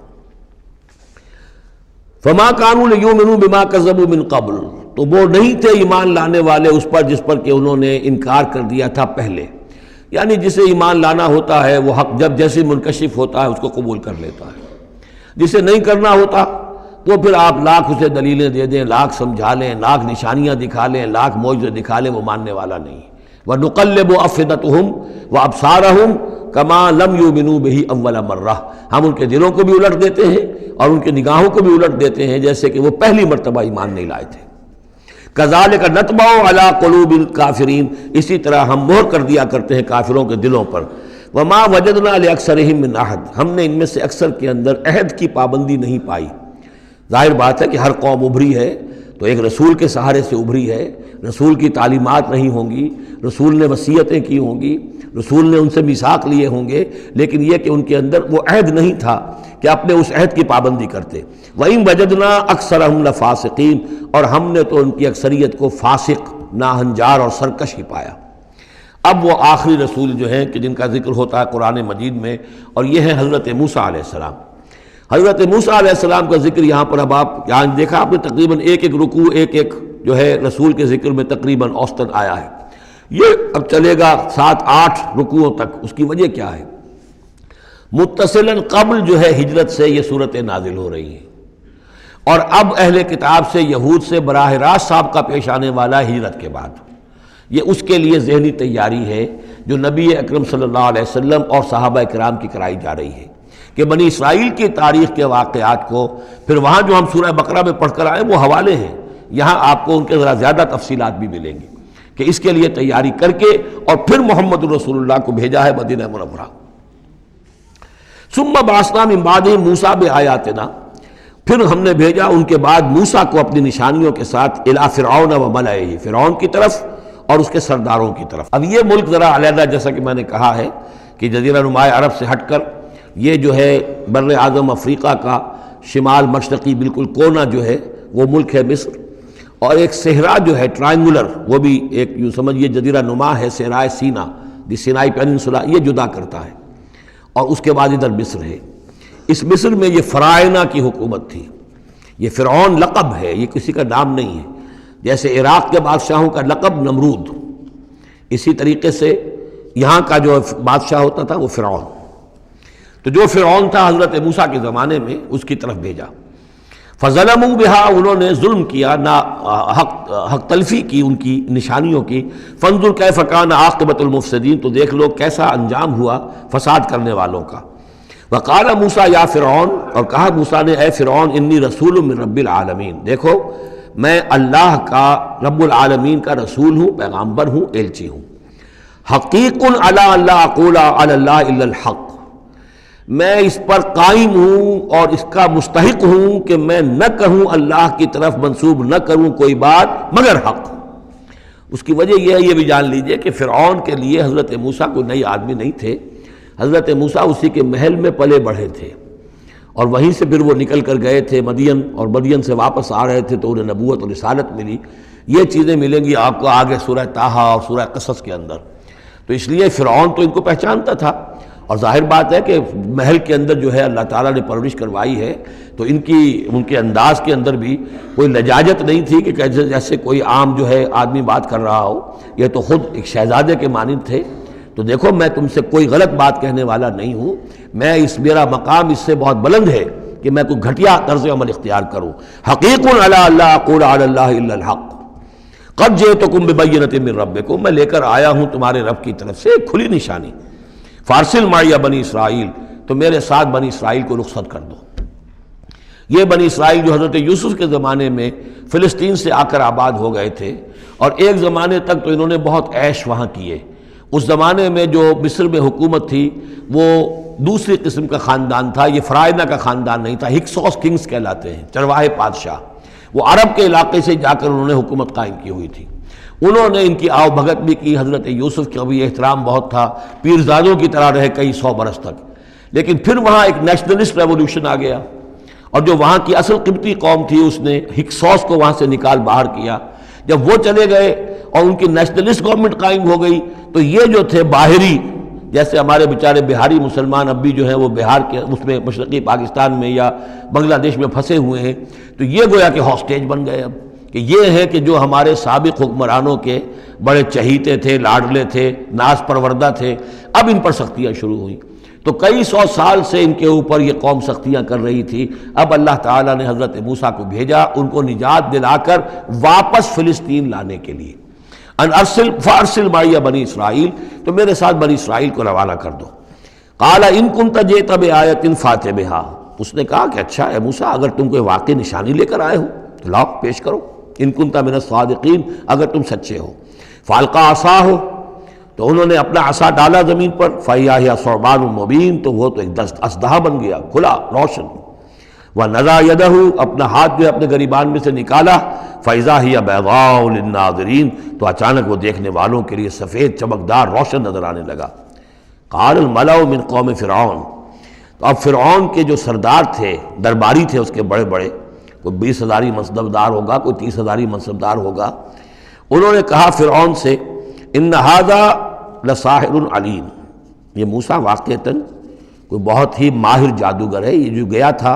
فما كانوا ليؤمنوا بما كذبوا من قبل، تو وہ نہیں تھے ایمان لانے والے اس پر جس پر کہ انہوں نے انکار کر دیا تھا پہلے، یعنی جسے ایمان لانا ہوتا ہے وہ حق جب جیسے منکشف ہوتا ہے اس کو قبول کر لیتا ہے، جسے نہیں کرنا ہوتا تو پھر آپ لاکھ اسے دلیلیں دے دیں، لاکھ سمجھا لیں، لاکھ نشانیاں دکھا لیں، لاکھ معجزے دکھا لیں، وہ ماننے والا نہیں۔ وَنُقَلِّبُ أَفْئِدَتَهُمْ وَأَبْصَارَهُمْ كَمَا لَمْ يُؤْمِنُوا بِهِ أَوَّلَ مَرَّةٍ، ہم ان کے دلوں کو بھی الٹ دیتے ہیں اور ان کی نگاہوں کو بھی الٹ دیتے ہیں جیسے کہ وہ پہلی مرتبہ ایمان نہیں لائے تھے۔ كَذَلِكَ نَطْبَعُ عَلَى قُلُوبِ الْكَافِرِينَ، اسی طرح ہم مہر کر دیا کرتے ہیں کافروں کے دلوں پر۔ وَمَا وَجَدْنَا لِأَكْثَرِهِم مِّنْ أَحَدٍ، ہم نے ان میں سے اکثر کے اندر عہد کی پابندی نہیں پائی۔ ظاہر بات ہے کہ ہر قوم ابھری ہے تو ایک رسول کے سہارے سے ابھری ہے، رسول کی تعلیمات رہی ہوں گی، رسول نے وصیتیں کی ہوں گی، رسول نے ان سے میثاق لیے ہوں گے، لیکن یہ کہ ان کے اندر وہ عہد نہیں تھا کہ اپنے اس عہد کی پابندی کرتے۔ وَإِن وَجَدْنَا أَكْثَرَهُمْ لَفَاسِقِينَ، اور ہم نے تو ان کی اکثریت کو فاسق، ناہنجار اور سرکش ہی پایا۔ اب وہ آخری رسول جو ہیں کہ جن کا ذکر ہوتا ہے قرآن مجید میں، اور یہ ہے حضرت موسیٰ علیہ السلام۔ حضرت موسیٰ علیہ السلام کا ذکر یہاں پر اب آپ یہاں دیکھا آپ نے تقریباً ایک رکوع ایک جو ہے رسول کے ذکر میں تقریباً اوسطاً آیا ہے۔ یہ اب چلے گا 7-8 رکوعوں تک۔ اس کی وجہ کیا ہے؟ متصلاً قبل جو ہے ہجرت سے یہ صورتیں نازل ہو رہی ہیں، اور اب اہل کتاب سے، یہود سے براہ راست سابقہ پیش آنے والا ہے ہجرت کے بعد۔ یہ اس کے لیے ذہنی تیاری ہے جو نبی اکرم صلی اللہ علیہ وسلم اور صحابہ کرام کی کرائی جا رہی ہے کہ بنی اسرائیل کی تاریخ کے واقعات کو پھر وہاں جو ہم سورہ بقرہ میں پڑھ کر آئے وہ حوالے ہیں، یہاں آپ کو ان کے ذرا زیادہ تفصیلات بھی ملیں گی کہ اس کے لیے تیاری کر کے اور پھر محمد رسول اللہ کو بھیجا ہے مدینہ منورہ۔ ثم بعثنا من بعدہ موسیٰ بآیاتنا، پھر ہم نے بھیجا ان کے بعد موسیٰ کو اپنی نشانیوں کے ساتھ الی فرعون وملئہ، فرعون کی طرف اور اس کے سرداروں کی طرف۔ اب یہ ملک ذرا علیحدہ، جیسا کہ میں نے کہا ہے کہ جزیرہ نماء عرب سے ہٹ کر یہ جو ہے بر اعظم افریقہ کا شمال مشرقی بالکل کونا جو ہے وہ ملک ہے مصر، اور ایک صحرا جو ہے ٹرائنگولر، وہ بھی ایک یوں سمجھیے جزیرہ نما ہے، صحرائے سینا، دی سینائی پیننسولا، یہ جدا کرتا ہے، اور اس کے بعد ادھر مصر ہے۔ اس مصر میں یہ فرائنہ کی حکومت تھی۔ یہ فرعون لقب ہے، یہ کسی کا نام نہیں ہے، جیسے عراق کے بادشاہوں کا لقب نمرود، اسی طریقے سے یہاں کا جو بادشاہ ہوتا تھا وہ فرعون۔ تو جو فرعون تھا حضرت موسیٰ کے زمانے میں اس کی طرف بھیجا۔ فظلموا بہا، انہوں نے ظلم کیا، حق تلفی کی ان کی نشانیوں کی۔ فانظر کیف کان عاقبۃ المفسدین، تو دیکھ لو کیسا انجام ہوا فساد کرنے والوں کا۔ وقال موسیٰ یا فرعون، اور کہا موسیٰ نے اے فرعون انی رسول من رب العالمین، دیکھو میں اللہ کا، رب العالمین کا رسول ہوں، پیغامبر ہوں، ایلچی ہوں۔ حقیق علی اللہ اقول علی اللہ الا الحق، میں اس پر قائم ہوں اور اس کا مستحق ہوں کہ میں نہ کہوں اللہ کی طرف منسوب نہ کروں کوئی بات مگر حق۔ اس کی وجہ یہ ہے، یہ بھی جان لیجئے کہ فرعون کے لیے حضرت موسیٰ کوئی نئی آدمی نہیں تھے، حضرت موسیٰ اسی کے محل میں پلے بڑھے تھے، اور وہیں سے پھر وہ نکل کر گئے تھے مدین، اور مدین سے واپس آ رہے تھے تو انہیں نبوت اور رسالت ملی۔ یہ چیزیں ملیں گی آپ کو آگے سورہ طٰہٰ اور سورہ قصص کے اندر۔ تو اس لیے فرعون تو ان کو پہچانتا تھا، اور ظاہر بات ہے کہ محل کے اندر جو ہے اللہ تعالیٰ نے پرورش کروائی ہے، تو ان کے انداز کے اندر بھی کوئی لجاجت نہیں تھی کہ جیسے کوئی عام جو ہے آدمی بات کر رہا ہو، یہ تو خود ایک شہزادے کے مانند تھے۔ تو دیکھو میں تم سے کوئی غلط بات کہنے والا نہیں ہوں، میرا مقام اس سے بہت بلند ہے کہ میں کوئی گھٹیا طرز عمل اختیار کروں۔ حقیق علی اللہ اقول علی اللہ الا الحق قد جئتکم ببینۃ من ربکم، میں لے کر آیا ہوں تمہارے رب کی طرف سے ایک کھلی نشانی۔ فارسل معی بنی اسرائیل، تو میرے ساتھ بنی اسرائیل کو رخصت کر دو۔ یہ بنی اسرائیل جو حضرت یوسف کے زمانے میں فلسطین سے آ کر آباد ہو گئے تھے، اور ایک زمانے تک تو انہوں نے بہت عیش وہاں کیے۔ اس زمانے میں جو مصر میں حکومت تھی وہ دوسری قسم کا خاندان تھا، یہ فرائنہ کا خاندان نہیں تھا، ہکسوس کنگز کہلاتے ہیں، چرواہے بادشاہ۔ وہ عرب کے علاقے سے جا کر انہوں نے حکومت قائم کی ہوئی تھی۔ انہوں نے ان کی آؤ بھگت بھی کی، حضرت یوسف کا بھی احترام بہت تھا، پیرزادوں کی طرح رہے کئی 100 برس تک. لیکن پھر وہاں ایک نیشنلسٹ ریولوشن آ گیا، اور جو وہاں کی اصل قبطی قوم تھی اس نے ہکسوس کو وہاں سے نکال باہر کیا. جب وہ چلے گئے اور ان کی نیشنلسٹ گورنمنٹ قائم ہو گئی تو یہ جو تھے باہری، جیسے ہمارے بیچارے بہاری مسلمان اب بھی جو ہیں وہ بہار کے اس میں مشرقی پاکستان میں یا بنگلہ دیش میں پھنسے ہوئے ہیں، تو یہ گویا کہ ہاسٹیج بن گئے اب، کہ یہ ہے کہ جو ہمارے سابق حکمرانوں کے بڑے چہیتے تھے، لاڈلے تھے، ناز پروردہ تھے، اب ان پر سختیاں شروع ہوئیں. تو کئی 100 سال سے ان کے اوپر یہ قوم سختیاں کر رہی تھی. اب اللہ تعالیٰ نے حضرت موسیٰ کو بھیجا ان کو نجات دلا کر واپس فلسطین لانے کے لیے. ان ارسل فارسل معی بنی اسرائیل، تو میرے ساتھ بنی اسرائیل کو روانہ کر دو. قال ان کنت جئت بآیۃ فأت بہا، اس نے کہا کہ اچھا ہے موسیٰ، اگر تم کوئی واقعی نشانی لے کر آئے ہو تو لاؤ پیش کرو، ان کنت من الصادقین، اگر تم سچے ہو. فالقى عصاہ، تو انہوں نے اپنا عصا ڈالا زمین پر، فإذا هي ثعبان مبین، تو وہ تو ایک اسدحہ بن گیا کھلا روشن. وَنَزَعَ يَدَهُ، اپنا ہاتھ جو ہے اپنے گریبان میں سے نکالا، فإذا هي بيضاء للناظرین، تو اچانک وہ دیکھنے والوں کے لیے سفید چمکدار روشن نظر آنے لگا. قال الملأ من قوم فرعون، تو اب فرعون کے جو سردار تھے، درباری تھے اس کے بڑے بڑے، کوئی 20,000 منصبدار ہوگا، کوئی 30,000 منصبدار ہوگا، انہوں نے کہا فرعون سے ان ھذا لساحر علیم، یہ موسیٰ واقعتاً کوئی بہت ہی ماہر جادوگر ہے. یہ جو گیا تھا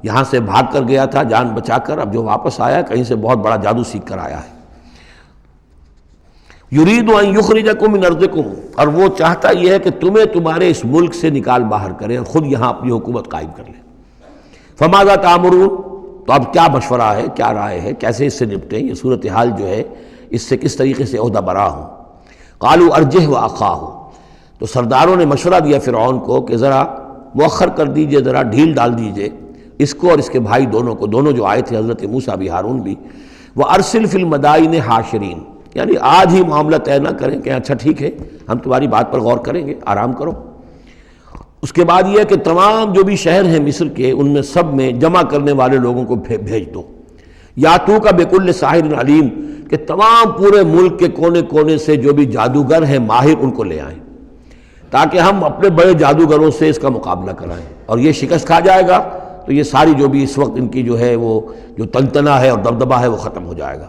یہاں سے بھاگ کر گیا تھا جان بچا کر، اب جو واپس آیا کہیں سے بہت بڑا جادو سیکھ کر آیا ہے. یرید ان یخرجکم من ارضکم، اور وہ چاہتا یہ ہے کہ تمہیں تمہارے اس ملک سے نکال باہر کرے اور خود یہاں اپنی حکومت قائم کر لے. فماذا تأمرون، تو اب کیا مشورہ ہے، کیا رائے ہے، کیسے اس سے نپٹیں، یہ صورتحال جو ہے اس سے کس طریقے سے عہدہ برا ہوں. قالوا ارجہ واخاہ، تو سرداروں نے مشورہ دیا فرعون کو کہ ذرا مؤخر کر دیجئے، ذرا ڈھیل ڈال دیجئے اس کو اور اس کے بھائی دونوں کو، دونوں جو آئے تھے حضرت موسیٰ بھی ہارون بھی. وارسل فی المدائن حاشرین، یعنی آج ہی معاملہ طے نہ کریں کہ اچھا ٹھیک ہے ہم تمہاری بات پر غور کریں گے، آرام کرو. اس کے بعد یہ ہے کہ تمام جو بھی شہر ہیں مصر کے ان میں سب میں جمع کرنے والے لوگوں کو بھیج دو. یاتوک بکل ساحر علیم، کہ تمام پورے ملک کے کونے کونے سے جو بھی جادوگر ہیں ماہر ان کو لے آئیں، تاکہ ہم اپنے بڑے جادوگروں سے اس کا مقابلہ کرائیں، اور یہ شکست کھا جائے گا تو یہ ساری جو بھی اس وقت ان کی جو ہے وہ جو تنتنا ہے اور دبدبہ ہے وہ ختم ہو جائے گا.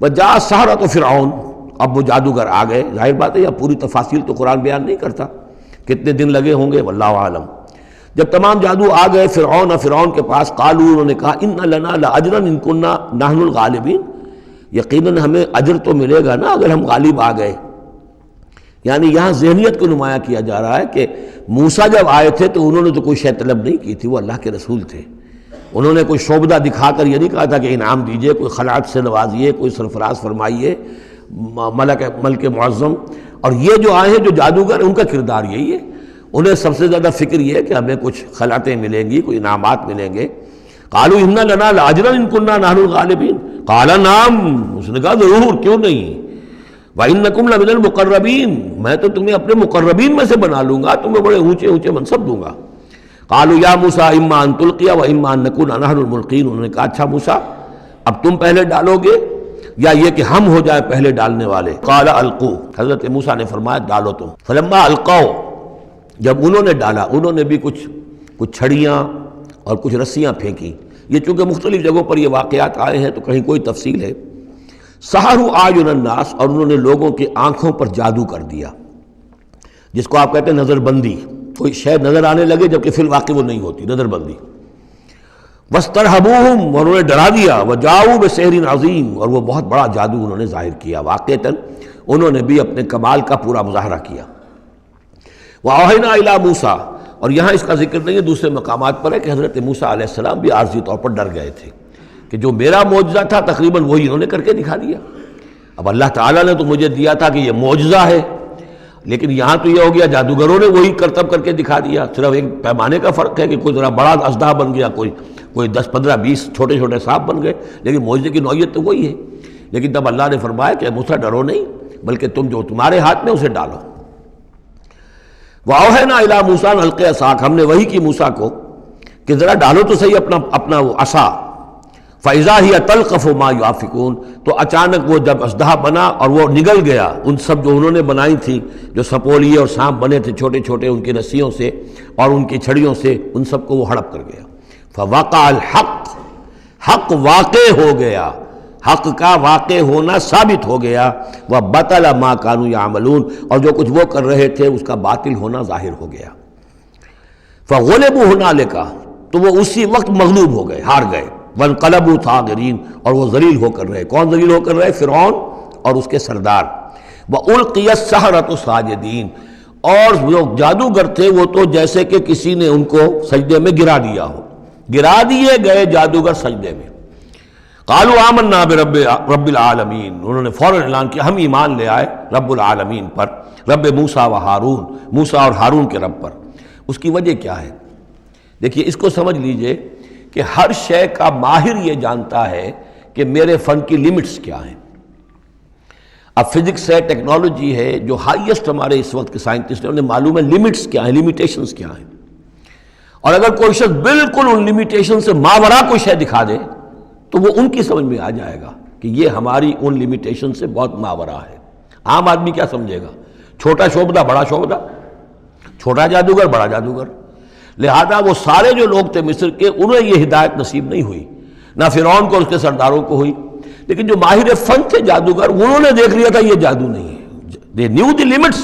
وجاء السحرۃ فرعون، اب وہ جادوگر آ گئے. ظاہر بات ہے یا پوری تفاصیل تو قرآن بیان نہیں کرتا، کتنے دن لگے ہوں گے واللہ عالم. جب تمام جادو آ گئے فرعون کے پاس، قالوا، انہوں نے کہا ان لنا لاجرا ان کنا نحن الغالبین، یقیناً ہمیں اجر تو ملے گا نا اگر ہم غالب آ گئے. یعنی یہاں ذہنیت کو نمایاں کیا جا رہا ہے کہ موسیٰ جب آئے تھے تو انہوں نے تو کوئی شے طلب نہیں کی تھی، وہ اللہ کے رسول تھے. انہوں نے کوئی شعبدہ دکھا کر یہ نہیں کہا تھا کہ انعام دیجئے، کوئی خلعت سے نوازیے، کوئی سرفراز فرمائیے، ملک معظم. اور یہ جو آئے ہیں جو جادوگر ان کا کردار یہی ہے، انہیں سب سے زیادہ فکر یہ ہے کہ ہمیں کچھ خلعتیں ملیں گی، کوئی انعامات ملیں گے. قالوا ان لنا لاجرا ان كنا نحن الغالبین، قال نعم، اس نے کہا ضرور، کیوں نہیں. وَإِنَّكُمْ لَمِنَ الْمُقَرَّبِينَ، میں تو تمہیں اپنے مقربین میں سے بنا لوں گا، تمہیں بڑے اونچے اونچے منصب دوں گا. قالوا یا موسیٰ اما ان تلقی و اما ان نکون نحن الملقین، انہوں نے کہا اچھا موسیٰ اب تم پہلے ڈالو گے یا یہ کہ ہم ہو جائے پہلے ڈالنے والے. قال القوا، حضرت موسیٰ نے فرمایا ڈالو تم. فلما القوا، جب انہوں نے ڈالا، انہوں نے بھی کچھ چھڑیاں اور کچھ رسیاں پھینکی. یہ چونکہ مختلف جگہوں پر یہ واقعات آئے ہیں تو کہیں کوئی تفصیل ہے. سحروا اعین الناس، اور انہوں نے لوگوں کی آنکھوں پر جادو کر دیا، جس کو آپ کہتے ہیں نظر بندی. کوئی شے نظر آنے لگے جبکہ فی الواقع وہ نہیں ہوتی، نظر بندی. واسترہبوہم، اور انہوں نے ڈرا دیا. وجاؤوا بسحر عظیم، اور وہ بہت بڑا جادو انہوں نے ظاہر کیا. واقعتاً انہوں نے بھی اپنے کمال کا پورا مظاہرہ کیا. وَأَوْحَيْنَا إِلَىٰ مُوسَىٰ، اور یہاں اس کا ذکر نہیں ہے، دوسرے مقامات پر ہے کہ حضرت موسیٰ علیہ السلام بھی عارضی طور پر ڈر گئے تھے کہ جو میرا معجزہ تھا تقریباً وہی انہوں نے کر کے دکھا دیا. اب اللہ تعالیٰ نے تو مجھے دیا تھا کہ یہ معجزہ ہے، لیکن یہاں تو یہ ہو گیا جادوگروں نے وہی کرتب کر کے دکھا دیا. صرف ایک پیمانے کا فرق ہے کہ کوئی ذرا بڑا اژدہا بن گیا، کوئی 10 15 20 چھوٹے چھوٹے سانپ بن گئے، لیکن معجزے کی نوعیت تو وہی ہے. لیکن تب اللہ نے فرمایا کہ موسیٰ ڈرو نہیں، بلکہ تم جو تمہارے ہاتھ میں اسے ڈالو. وَأَوْحَيْنَا إِلَىٰ مُوسَىٰ أَنْ أَلْقِ عَصَاكَ، ہم نے وہی کی موسیٰ کو کہ ذرا ڈالو تو صحیح اپنا وہ عصا. فَإِذَا هِيَ تَلْقَفُ مَا يُأْفِكُونَ، تو اچانک وہ جب اژدہا بنا اور وہ نگل گیا ان سب جو انہوں نے بنائی تھی، جو سپولیے اور سانپ بنے تھے چھوٹے چھوٹے ان کی رسیوں سے اور ان کی چھڑیوں سے، ان سب کو وہ ہڑپ کر گیا۔ فَوَقَعَ الْحَقُّ، حق واقع ہو گیا، حق کا واقع ہونا ثابت ہو گیا۔ وَبَطَلَ مَا كَانُوا يَعْمَلُونَ، اور جو کچھ وہ کر رہے تھے اس کا باطل ہونا ظاہر ہو گیا۔ فَغُلِبُوا هُنَالِكَ، تو وہ اسی وقت مغلوب ہو گئے، ہار گئے۔ وَانْقَلَبُوا صَاغِرِينَ، اور وہ ذلیل ہو کر رہے۔ کون ذلیل ہو کر رہے؟ فرعون اور اس کے سردار۔ وَأُلْقِيَ السَّحَرَةُ ساجدین، اور جو جادوگر تھے وہ تو جیسے کہ کسی نے ان کو سجدے میں گرا دیا ہو، گرا دیے گئے جادوگر سجدے میں۔ قالوا آمنا برب العالمین، انہوں نے فوراً اعلان کیا ہم ایمان لے آئے رب العالمین پر، رب موسیٰ و ہارون، موسیٰ اور ہارون کے رب پر۔ اس کی وجہ کیا ہے؟ دیکھیے اس کو سمجھ لیجئے کہ ہر شے کا ماہر یہ جانتا ہے کہ میرے فن کی لیمٹس کیا ہیں۔ اب فزکس ہے، ٹیکنالوجی ہے، جو ہائیسٹ ہمارے اس وقت کے سائنٹسٹ ہیں انہیں معلوم ہے لیمٹس کیا ہیں، لیمیٹیشنز کیا ہیں، اور اگر کوئی شخص بالکل ان لیمیٹیشن سے ماورا کوئی شے دکھا دے تو وہ ان کی سمجھ میں آ جائے گا کہ یہ ہماری ان لیمیٹیشن سے بہت ماورا ہے۔ عام آدمی کیا سمجھے گا؟ چھوٹا شعبدہ بڑا شعبدہ، چھوٹا جادوگر بڑا جادوگر۔ لہذا وہ سارے جو لوگ تھے مصر کے، انہیں یہ ہدایت نصیب نہیں ہوئی، نہ فرعون کو اور اس کے سرداروں کو ہوئی، لیکن جو ماہر فن تھے جادوگر انہوں نے دیکھ لیا تھا یہ جادو نہیں ہے، they knew the limits،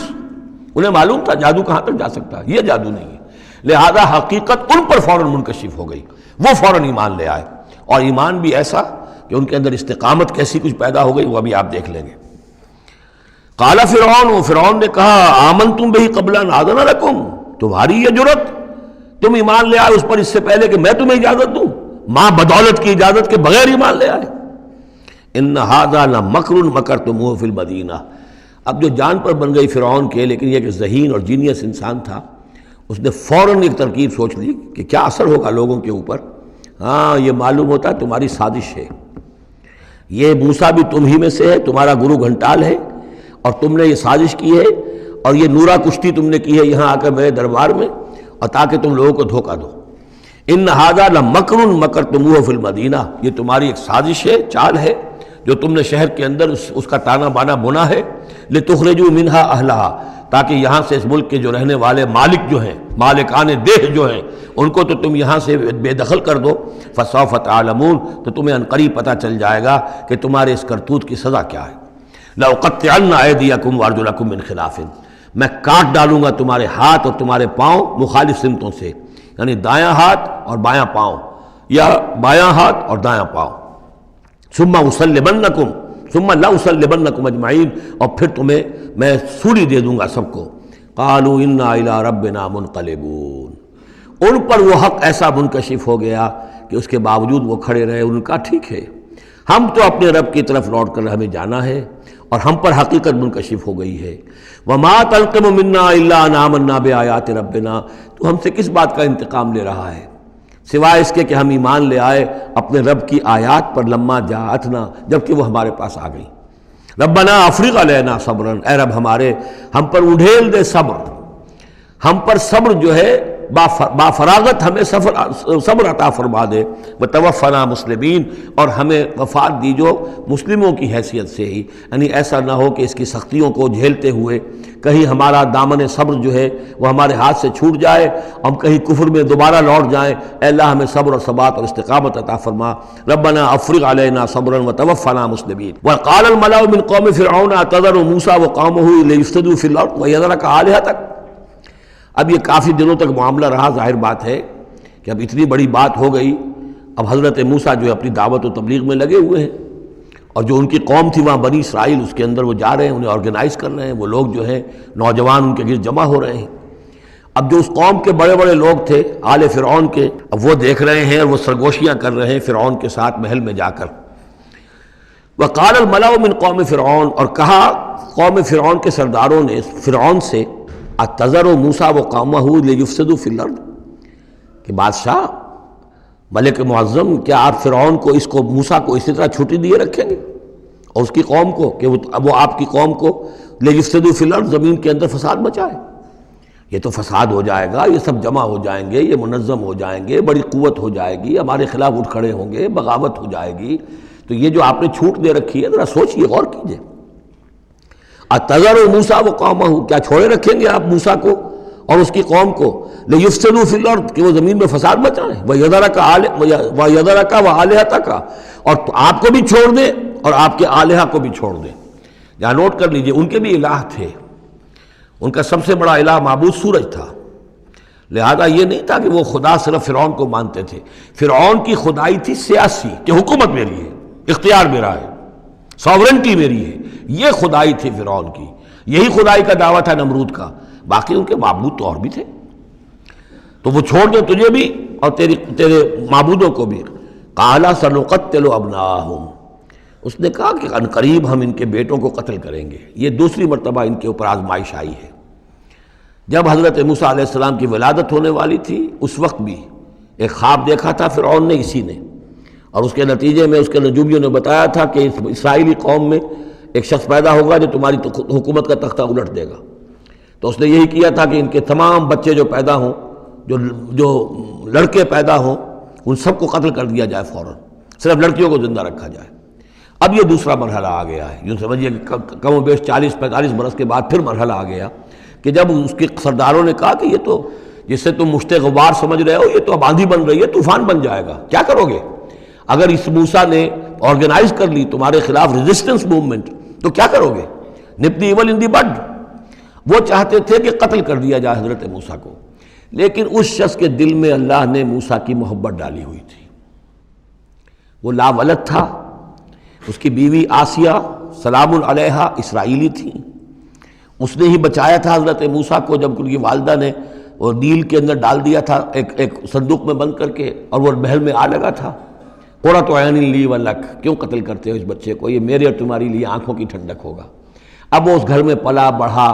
انہیں معلوم تھا جادو کہاں تک جا سکتا ہے، یہ جادو نہیں ہے۔ لہذا حقیقت ان پر فوراً منکشف ہو گئی، وہ فوراً ایمان لے آئے، اور ایمان بھی ایسا کہ ان کے اندر استقامت کیسی کچھ پیدا ہو گئی وہ ابھی آپ دیکھ لیں گے۔ قال فرعون، فرعون نے کہا آمنتم بہ قبل ان آذن لکم، تمہاری یہ جرت، تم ایمان لے آئے اس پر اس سے پہلے کہ میں تمہیں اجازت دوں، ماں بدولت کی اجازت کے بغیر ایمان لے آئے۔ ان ھذا لمکر مکرتموہ فی المدینہ، اب جو جان پر بن گئی فرعون کے، لیکن یہ کہ ذہین اور جینیس انسان تھا، اس نے فوراً ایک ترکیب سوچ لی کہ کیا اثر ہوگا لوگوں کے اوپر۔ ہاں یہ معلوم ہوتا ہے تمہاری سازش ہے، یہ موسیٰ بھی تم ہی میں سے ہے، تمہارا گرو گھنٹال ہے، اور تم نے یہ سازش کی ہے، اور یہ نورا کشتی تم نے کی ہے یہاں آ کر میرے دربار میں، اور تاکہ تم لوگوں کو دھوکہ دو۔ ان ھذا لمکر مکرتموہ فی المدینہ، یہ تمہاری ایک سازش ہے، چال ہے جو تم نے شہر کے اندر اس کا تانا بانا بنا ہے، لتخرجوا منہا اہلہا، تاکہ یہاں سے اس ملک کے جو رہنے والے مالک جو ہیں، مالکان دیہ جو ہیں، ان کو تو تم یہاں سے بے دخل کر دو۔ فسوف تعلمون، تو تمہیں عنقریب پتہ چل جائے گا کہ تمہارے اس کرتوت کی سزا کیا ہے۔ لأقطعن ایدیکم وارجلکم من خلاف، میں کاٹ ڈالوں گا تمہارے ہاتھ اور تمہارے پاؤں مخالف سمتوں سے، یعنی دایاں ہاتھ اور بایاں پاؤں، یا بایاں ہاتھ اور دایاں پاؤں۔ ثم اسلبنکم، ثم لاسلبنکم اجمعین، اور پھر تمہیں میں سولی دے دوں گا سب کو۔ قالوا انا الی ربنا منقلبون، ان پر وہ حق ایسا منکشف ہو گیا کہ اس کے باوجود وہ کھڑے رہے، ان کا ٹھیک ہے ہم تو اپنے رب کی طرف لوٹ کر ہمیں جانا ہے، اور ہم پر حقیقت منکشف ہو گئی ہے۔ وما تنقم منا الا ان آمنا بآیات ربنا، تو ہم سے کس بات کا انتقام لے رہا ہے سوائے اس کے کہ ہم ایمان لے آئے اپنے رب کی آیات پر، لما جاءتنا، جبکہ وہ ہمارے پاس آ گئی۔ ربنا افرغ علینا صبرا، اے رب ہمارے ہم پر اڈھیل دے صبر، ہم پر صبر جو ہے با فراغت ہمیں صبر عطا فرما دے، وتوفنا مسلمین، اور ہمیں وفات دیجو مسلموں کی حیثیت سے ہی، یعنی ایسا نہ ہو کہ اس کی سختیوں کو جھیلتے ہوئے کہیں ہمارا دامن صبر جو ہے وہ ہمارے ہاتھ سے چھوٹ جائے، ہم کہیں کفر میں دوبارہ لوٹ جائیں۔ اے اللہ ہمیں صبر اور ثبات اور استقامت عطا فرما۔ ربنا افرغ علینا صبرا وتوفنا مسلمین۔ وقال الملأ من قوم فرعون اتذر موسیٰ وقومه ليفسدوا في الارض ويذرك آلهتك، اب یہ کافی دنوں تک معاملہ رہا، ظاہر بات ہے کہ اب اتنی بڑی بات ہو گئی، اب حضرت موسیٰ جو ہے اپنی دعوت و تبلیغ میں لگے ہوئے ہیں، اور جو ان کی قوم تھی وہاں بنی اسرائیل، اس کے اندر وہ جا رہے ہیں، انہیں آرگنائز کر رہے ہیں، وہ لوگ جو ہیں نوجوان ان کے گرد جمع ہو رہے ہیں۔ اب جو اس قوم کے بڑے بڑے لوگ تھے آل فرعون کے، اب وہ دیکھ رہے ہیں اور وہ سرگوشیاں کر رہے ہیں فرعون کے ساتھ محل میں جا کر۔ وقال الملأ من قوم فرعون، اور کہا قوم فرعون کے سرداروں نے فرعون سے، اتذر موسیٰ وقومہ لیفسدوا فی الارض، کہ بادشاہ ملک معظم کیا آپ فرعون کو، اس کو موسیٰ کو اسی طرح چھٹی دیے رکھیں گے اور اس کی قوم کو کہ وہ آپ کی قوم کو لیفسدوا فی الارض، زمین کے اندر فساد مچائے؟ یہ تو فساد ہو جائے گا، یہ سب جمع ہو جائیں گے، یہ منظم ہو جائیں گے، بڑی قوت ہو جائے گی، ہمارے خلاف اٹھ کھڑے ہوں گے، بغاوت ہو جائے گی، تو یہ جو آپ نے چھوٹ دے رکھی ہے ذرا سوچئے، غور کیجئے۔ اتذر موسیٰ وقومہ، کیا چھوڑے رکھیں گے آپ موسیٰ کو اور اس کی قوم کو، لیفسدوا فی الارض، کہ وہ زمین میں فساد مچائیں، ویذرک وآلہتک، اور آپ کو بھی چھوڑ دیں اور آپ کے آلہہ کو بھی چھوڑ دیں۔ یہاں نوٹ کر لیجئے، ان کے بھی الہ تھے، ان کا سب سے بڑا الہ معبود سورج تھا، لہذا یہ نہیں تھا کہ وہ خدا صرف فرعون کو مانتے تھے۔ فرعون کی خدائی تھی سیاسی، کہ حکومت میری ہے، اختیار میرا ہے، ساورنٹی میری ہے، یہ خدائی تھی فرعون کی، یہی خدائی کا دعویٰ تھا نمرود کا، باقی ان کے معبود تو اور بھی تھے، تو وہ چھوڑ دیں تجھے بھی اور تیرے معبودوں کو بھی۔ قال سنقتل ابناءہم، اس نے کہا کہ عنقریب ہم ان کے بیٹوں کو قتل کریں گے۔ یہ دوسری مرتبہ ان کے اوپر آزمائش آئی ہے۔ جب حضرت موسیٰ علیہ السلام کی ولادت ہونے والی تھی اس وقت بھی ایک خواب دیکھا تھا فرعون نے، اسی نے، اور اس کے نتیجے میں اس کے نجومیوں نے بتایا تھا کہ اس اسرائیلی قوم میں ایک شخص پیدا ہوگا جو تمہاری حکومت کا تختہ الٹ دے گا۔ تو اس نے یہی کیا تھا کہ ان کے تمام بچے جو پیدا ہوں، جو لڑکے پیدا ہوں، ان سب کو قتل کر دیا جائے فوراً، صرف لڑکیوں کو زندہ رکھا جائے۔ اب یہ دوسرا مرحلہ آ گیا ہے، یوں سمجھیے کہ کم و بیش 40-45 برس کے بعد پھر مرحلہ آ گیا کہ جب اس کے سرداروں نے کہا کہ یہ تو جس سے تم مشت غبار سمجھ رہے ہو، یہ تو اب آندھی بن رہی ہے، طوفان بن جائے گا، کیا کرو گے؟ اگر اس موسیٰ نے آرگنائز کر لی تمہارے خلاف ریزسٹنس موومنٹ تو کیا کرو گے؟ نپ دی ایول ان دی بڈ۔ وہ چاہتے تھے کہ قتل کر دیا جائے حضرت موسیٰ کو، لیکن اس شخص کے دل میں اللہ نے موسیٰ کی محبت ڈالی ہوئی تھی، وہ لا ولد تھا، اس کی بیوی آسیہ سلام علیہا اسرائیلی تھی، اس نے ہی بچایا تھا حضرت موسیٰ کو جب ان کی والدہ نے وہ نیل کے اندر ڈال دیا تھا ایک صندوق میں بند کر کے، اور وہ محل میں آ لگا تھا۔ قرۃ عین لی ولک، کیوں قتل کرتے ہو اس بچے کو، یہ میرے اور تمہاری لیے آنکھوں کی ٹھنڈک ہوگا۔ اب وہ اس گھر میں پلا بڑھا،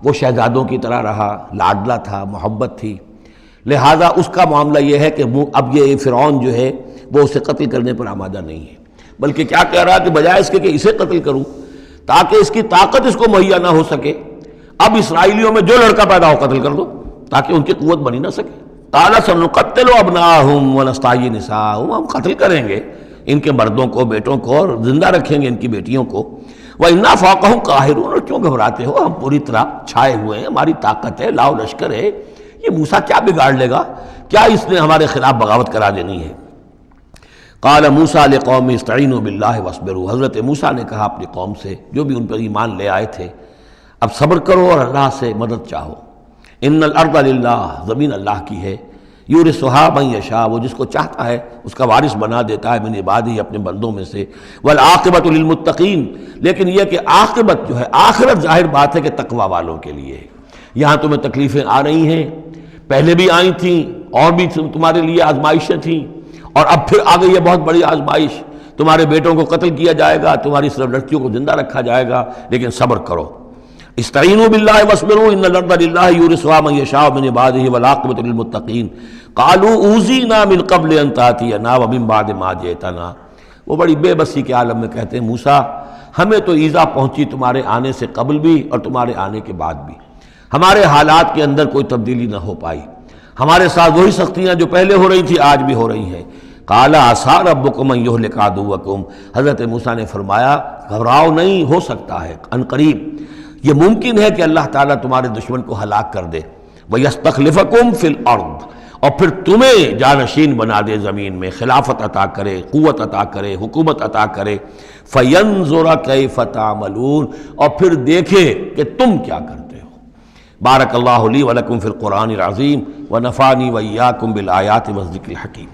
وہ شہزادوں کی طرح رہا، لاڈلا تھا، محبت تھی، لہٰذا اس کا معاملہ یہ ہے کہ اب یہ فرعون جو ہے وہ اسے قتل کرنے پر آمادہ نہیں ہے، بلکہ کیا کہہ رہا ہے کہ بجائے اس کے کہ اسے قتل کروں تاکہ اس کی طاقت اس کو مہیا نہ ہو سکے، اب اسرائیلیوں میں جو لڑکا پیدا ہو قتل کر دو تاکہ ان کی قوت بنی نہ سکے۔ قال سنقتل ابناءہم ونستحیی نساءہم، ہم قتل کریں گے ان کے مردوں کو، بیٹوں کو، اور زندہ رکھیں گے ان کی بیٹیوں کو۔ وَإِنَّا فَوْقَهُمْ قَاهِرُونَ، اور کیوں گھبراتے ہو، ہم پوری طرح چھائے ہوئے ہیں، ہماری طاقت ہے، لاؤ لشکر ہے، یہ موسیٰ کیا بگاڑ لے گا، کیا اس نے ہمارے خلاف بغاوت کرا دینی ہے۔ قال موسیٰ لقومہ استعینوا باللہ واصبروا، حضرت موسیٰ نے کہا اپنی قوم سے جو بھی ان پر ایمان لے آئے تھے، اب صبر کرو اور اللہ سے مدد چاہو۔ ان الارض للہ، زمین اللہ کی ہے، یورثھا من یشاء، وہ جس کو چاہتا ہے اس کا وارث بنا دیتا ہے، من عبادہ، اپنے بندوں میں سے، والعاقبۃ للمتقین، لیکن یہ کہ عاقبت جو ہے، آخرت ظاہر بات ہے کہ تقوی والوں کے لیے ہے۔ یہاں تمہیں تکلیفیں آ رہی ہیں، پہلے بھی آئی تھیں اور بھی تمہارے لیے آزمائشیں تھیں، اور اب پھر آ گئی ہے بہت بڑی آزمائش، تمہارے بیٹوں کو قتل کیا جائے گا، تمہاری صرف لڑکیوں کو زندہ رکھا جائے گا، لیکن صبر کرو۔ استعینوا باللہ واصبروا ان الارض للہ یورثھا من یشاء من عبادہ والعاقبۃ للمتقین قالوا اوذینا من قبل ان تأتینا ومن بعد ما جئتنا، وہ بڑی بے بسی کے عالم میں کہتے ہیں موسیٰ ہمیں تو ایذا پہنچی تمہارے آنے سے قبل بھی اور تمہارے آنے کے بعد بھی، ہمارے حالات کے اندر کوئی تبدیلی نہ ہو پائی، ہمارے ساتھ وہی سختیاں جو پہلے ہو رہی تھی آج بھی ہو رہی ہیں۔ قال عسیٰ ربکم ان یہلک عدوکم، حضرت موسیٰ نے فرمایا گھبراؤ نہیں، ہو سکتا ہے عنقریب یہ ممکن ہے کہ اللہ تعالیٰ تمہارے دشمن کو ہلاک کر دے، وَيَسْتَخْلِفَكُمْ فِي الْأَرْضِ، اور پھر تمہیں جانشین بنا دے زمین میں، خلافت عطا کرے، قوت عطا کرے، حکومت عطا کرے، فَيَنْظُرَ كَيْفَ تَعْمَلُونَ، اور پھر دیکھے کہ تم کیا کرتے ہو۔ بارک اللہ لی ولکم فی القرآن العظیم ونفعنی وإیاکم بالآیات والذکر الحکیم۔